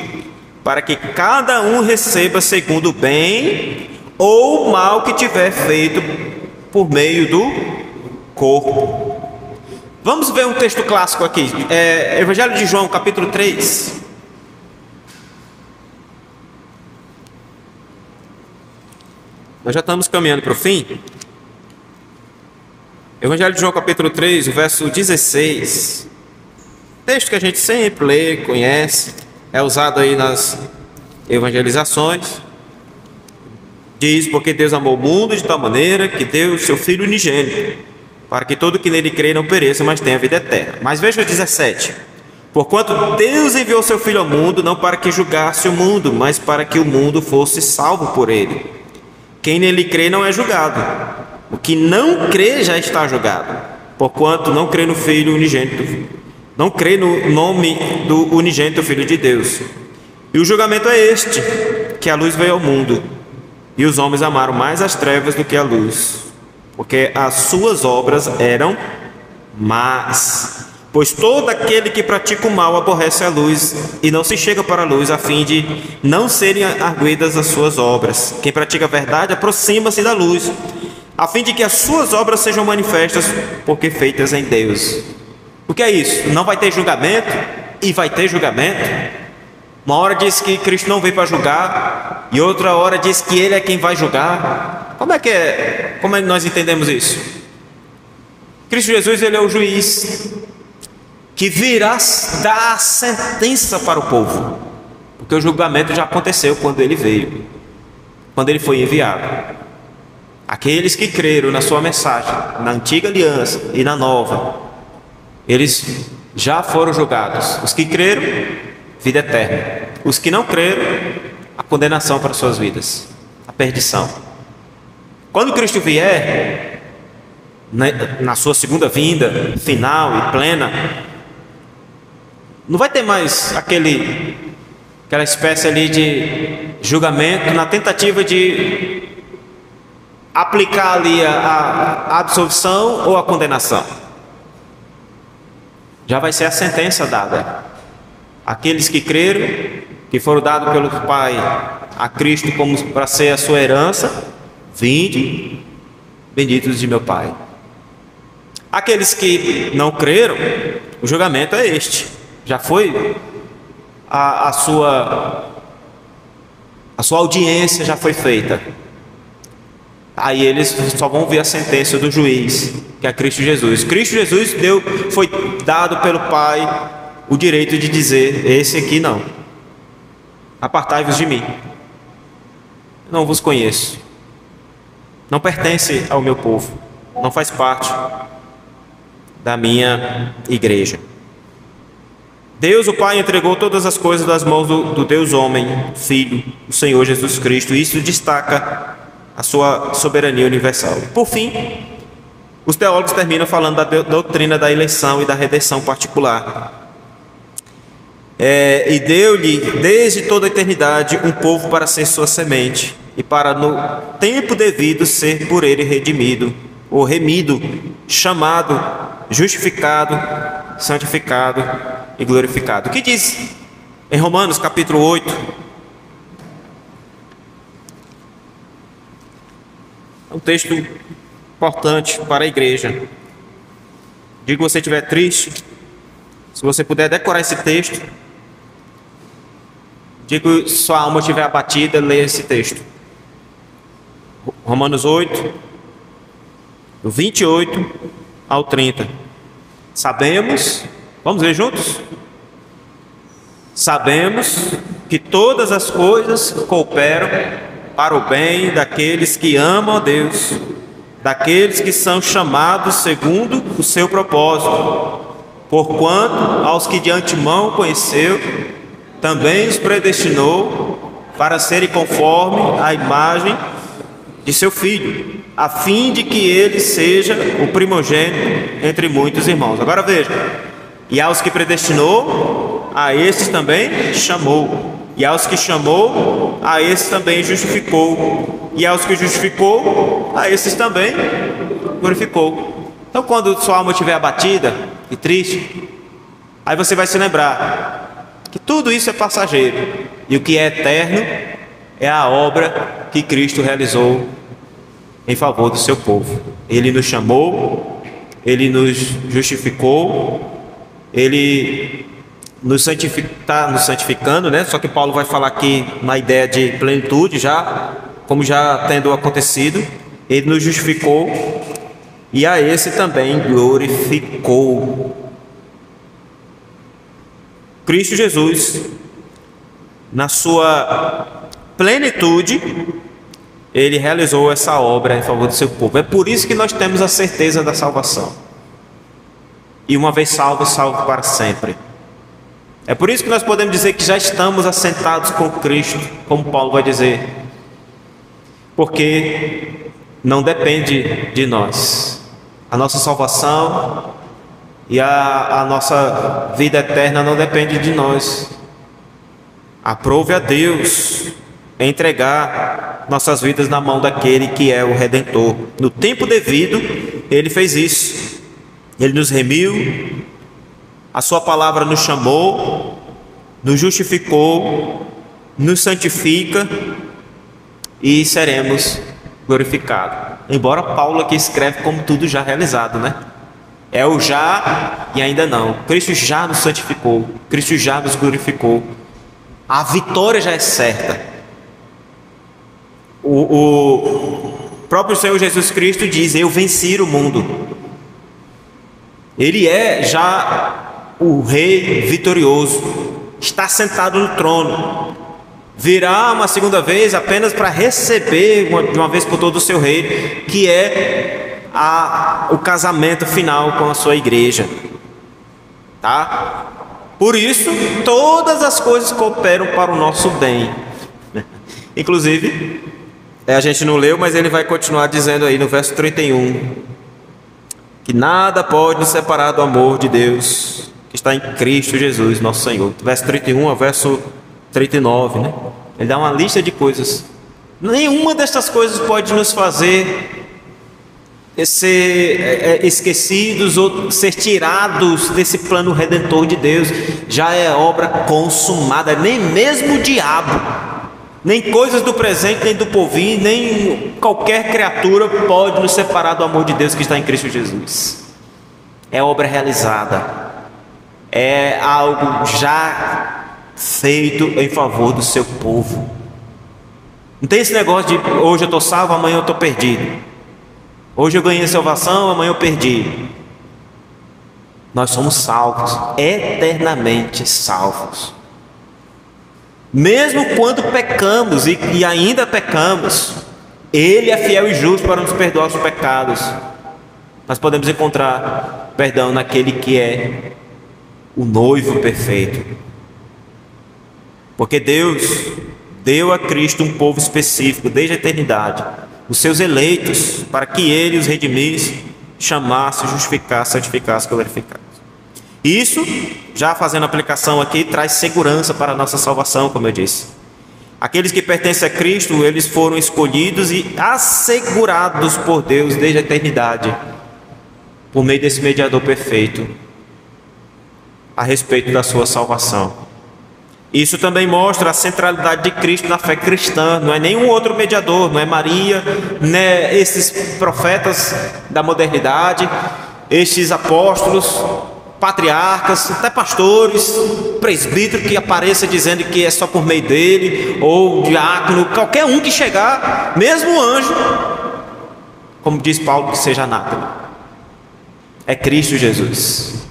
para que cada um receba segundo o bem ou o mal que tiver feito por meio do corpo. Vamos ver um texto clássico aqui, Evangelho de João, capítulo 3. Nós já estamos caminhando para o fim. Evangelho de João, capítulo 3, o verso 16. Texto que a gente sempre lê, conhece, é usado aí nas evangelizações. Diz: porque Deus amou o mundo de tal maneira que deu o seu Filho unigênito, para que todo que nele crê não pereça, mas tenha vida eterna. Mas veja o 17: porquanto Deus enviou seu Filho ao mundo, não para que julgasse o mundo, mas para que o mundo fosse salvo por ele. Quem nele crê não é julgado. O que não crê já está julgado, porquanto não crê no Filho unigênito, não crê no nome do unigênito Filho de Deus. E o julgamento é este, que a luz veio ao mundo, e os homens amaram mais as trevas do que a luz, porque as suas obras eram más. Pois todo aquele que pratica o mal aborrece a luz e não se chega para a luz, a fim de não serem arguidas as suas obras. Quem pratica a verdade aproxima-se da luz, a fim de que as suas obras sejam manifestas, porque feitas em Deus. O que é isso? Não vai ter julgamento? E vai ter julgamento? Uma hora diz que Cristo não veio para julgar, e outra hora diz que Ele é quem vai julgar. Como é que nós entendemos isso? Cristo Jesus, Ele é o juiz que virá dar a sentença para o povo, porque o julgamento já aconteceu quando Ele veio, quando Ele foi enviado. Aqueles que creram na sua mensagem, na antiga aliança e na nova, eles já foram julgados. Os que creram, vida eterna. Os que não creram, a condenação para suas vidas, a perdição. Quando Cristo vier, na sua segunda vinda, final e plena, não vai ter mais aquela espécie ali de julgamento na tentativa de aplicar ali a absolvição ou a condenação. Já vai ser a sentença dada. Aqueles que creram, que foram dados pelo Pai a Cristo como para ser a sua herança, vinde, benditos de meu Pai. Aqueles que não creram, o julgamento é este. Já foi a sua a sua audiência já foi feita. Aí eles só vão ver a sentença do juiz, que é Cristo Jesus. Cristo Jesus foi dado pelo Pai o direito de dizer: esse aqui não, apartai-vos de mim, não vos conheço, não pertence ao meu povo, não faz parte da minha igreja. Deus, o Pai, entregou todas as coisas das mãos do Deus homem, Filho, o Senhor Jesus Cristo. Isso destaca a sua soberania universal. Por fim, os teólogos terminam falando da doutrina da eleição e da redenção particular. E deu-lhe desde toda a eternidade um povo para ser sua semente, e para no tempo devido ser por ele redimido, ou remido, chamado, justificado, santificado e glorificado. O que diz em Romanos capítulo 8? É um texto importante para a igreja. Digo, que você estiver triste, se você puder decorar esse texto. Digo, se sua alma estiver abatida, leia esse texto. Romanos 8, do 28 ao 30. Sabemos, vamos ler juntos? Sabemos que todas as coisas cooperam para o bem daqueles que amam a Deus, daqueles que são chamados segundo o seu propósito. Porquanto aos que de antemão conheceu, também os predestinou para serem conforme a imagem de seu Filho, a fim de que ele seja o primogênito entre muitos irmãos. Agora veja: e aos que predestinou, a estes também chamou. E aos que chamou, a esses também justificou. E aos que justificou, a esses também glorificou. Então, quando sua alma estiver abatida e triste, aí você vai se lembrar que tudo isso é passageiro, e o que é eterno é a obra que Cristo realizou em favor do seu povo. Ele nos chamou, Ele nos justificou, Ele está nos santificando, né? Só que Paulo vai falar aqui na ideia de plenitude, como já tendo acontecido. Ele nos justificou e a esse também glorificou. Cristo Jesus, na sua plenitude, Ele realizou essa obra em favor do seu povo. É por isso que nós temos a certeza da salvação. E uma vez salvo, salvo para sempre. É por isso que nós podemos dizer que já estamos assentados com Cristo, como Paulo vai dizer. Porque não depende de nós. A nossa salvação e a nossa vida eterna não depende de nós. Aprove a Deus entregar nossas vidas na mão daquele que é o Redentor. No tempo devido, Ele fez isso. Ele nos remiu, a sua palavra nos chamou, nos justificou, nos santifica e seremos glorificados. Embora Paulo aqui escreve como tudo já realizado, né? É o já e ainda não. Cristo já nos santificou, Cristo já nos glorificou. A vitória já é certa. O próprio Senhor Jesus Cristo diz: eu venci o mundo. Ele é já o Rei vitorioso, está sentado no trono. Virá uma segunda vez apenas para receber de uma vez por todas o seu reino, que é o casamento final com a sua igreja, tá? Por isso, todas as coisas cooperam para o nosso bem. Inclusive, a gente não leu, mas ele vai continuar dizendo aí no verso 31, que nada pode nos separar do amor de Deus, que está em Cristo Jesus, nosso Senhor. Verso 31 ao verso 39, né? Ele dá uma lista de coisas. Nenhuma destas coisas pode nos fazer ser esquecidos ou ser tirados desse plano redentor de Deus. Já é obra consumada. Nem mesmo o diabo, nem coisas do presente, nem do porvir, nem qualquer criatura pode nos separar do amor de Deus que está em Cristo Jesus. É obra realizada. É algo já feito em favor do seu povo. Não tem esse negócio de hoje eu estou salvo, amanhã eu estou perdido. Hoje eu ganhei salvação, amanhã eu perdi. Nós somos salvos, eternamente salvos. Mesmo quando pecamos e ainda pecamos, Ele é fiel e justo para nos perdoar os pecados. Nós podemos encontrar perdão naquele que é o noivo perfeito. Porque Deus deu a Cristo um povo específico desde a eternidade, os seus eleitos, para que Ele os redimisse, chamasse, justificasse, santificasse, glorificasse. Isso, já fazendo aplicação aqui, traz segurança para a nossa salvação, como eu disse. Aqueles que pertencem a Cristo, eles foram escolhidos e assegurados por Deus desde a eternidade, por meio desse mediador perfeito, a respeito da sua salvação. Isso também mostra a centralidade de Cristo na fé cristã. Não é nenhum outro mediador, não é Maria, não é esses profetas da modernidade, estes apóstolos, patriarcas, até pastores, presbítero que apareça dizendo que é só por meio dele, ou diácono, qualquer um que chegar, mesmo anjo, como diz Paulo, que seja anátema. É Cristo Jesus.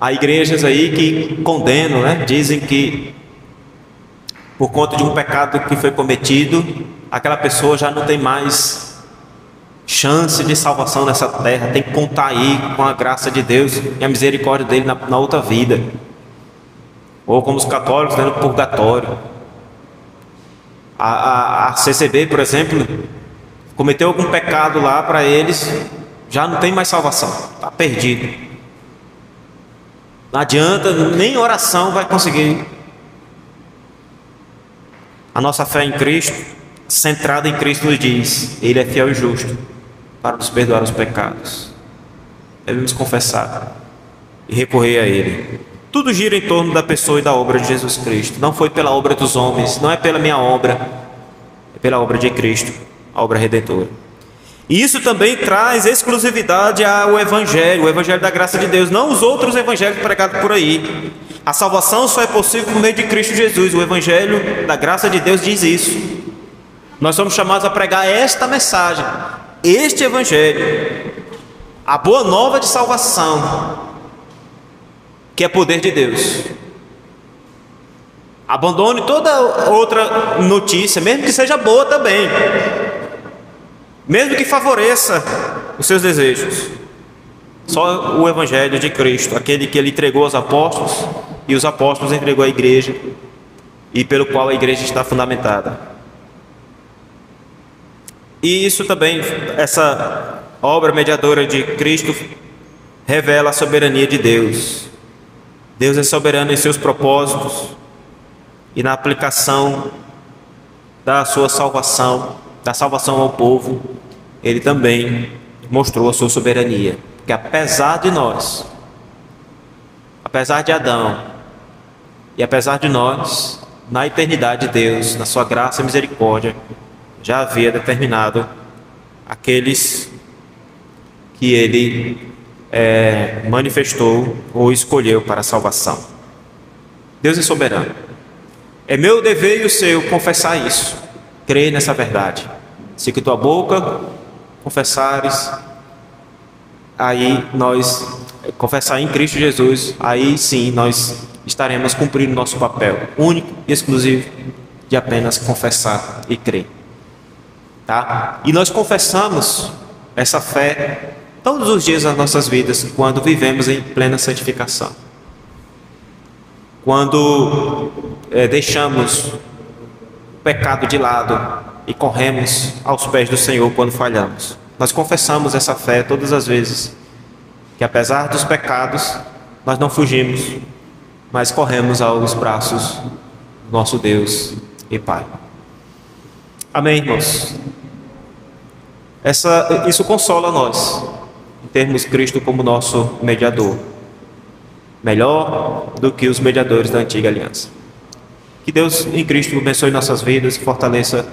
Há igrejas aí que condenam, né? Dizem que por conta de um pecado que foi cometido, aquela pessoa já não tem mais chance de salvação nessa terra, tem que contar aí com a graça de Deus e a misericórdia dele na outra vida. Ou como os católicos, né, no purgatório. A CCB, por exemplo, cometeu algum pecado lá para eles, já não tem mais salvação, está perdido. Não adianta, nem oração vai conseguir. A nossa fé em Cristo, centrada em Cristo, nos diz: Ele é fiel e justo para nos perdoar os pecados. Devemos confessar e recorrer a Ele. Tudo gira em torno da pessoa e da obra de Jesus Cristo. Não foi pela obra dos homens, não é pela minha obra, é pela obra de Cristo, a obra redentora. E isso também traz exclusividade ao Evangelho, o Evangelho da graça de Deus, não os outros evangelhos pregados por aí. A salvação só é possível por meio de Cristo Jesus. O Evangelho da graça de Deus diz isso. Nós somos chamados a pregar esta mensagem, este Evangelho, a boa nova de salvação, que é poder de Deus. Abandone toda outra notícia, mesmo que seja boa também, mesmo que favoreça os seus desejos. Só o Evangelho de Cristo, aquele que Ele entregou aos apóstolos e os apóstolos entregou à igreja, e pelo qual a igreja está fundamentada. E isso também, essa obra mediadora de Cristo, revela a soberania de Deus. Deus é soberano em seus propósitos e na aplicação da sua salvação, da salvação ao povo. Ele também mostrou a sua soberania, que apesar de nós, apesar de Adão e apesar de nós, na eternidade Deus, na sua graça e misericórdia, já havia determinado aqueles que Ele manifestou ou escolheu para a salvação. Deus é soberano. É meu dever e o seu confessar isso, crer nessa verdade. Se com tua boca confessares, aí nós confessar em Cristo Jesus, aí sim nós estaremos cumprindo nosso papel único e exclusivo de apenas confessar e crer. Tá? E nós confessamos essa fé todos os dias das nossas vidas, quando vivemos em plena santificação, quando deixamos o pecado de lado e corremos aos pés do Senhor quando falhamos. Nós confessamos essa fé todas as vezes, que apesar dos pecados nós não fugimos, mas corremos aos braços do nosso Deus e Pai. Amém, irmãos? Isso consola nós, em termos Cristo como nosso mediador, melhor do que os mediadores da antiga aliança. Que Deus em Cristo abençoe nossas vidas e fortaleça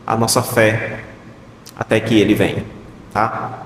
a nossa fé até que Ele venha, tá?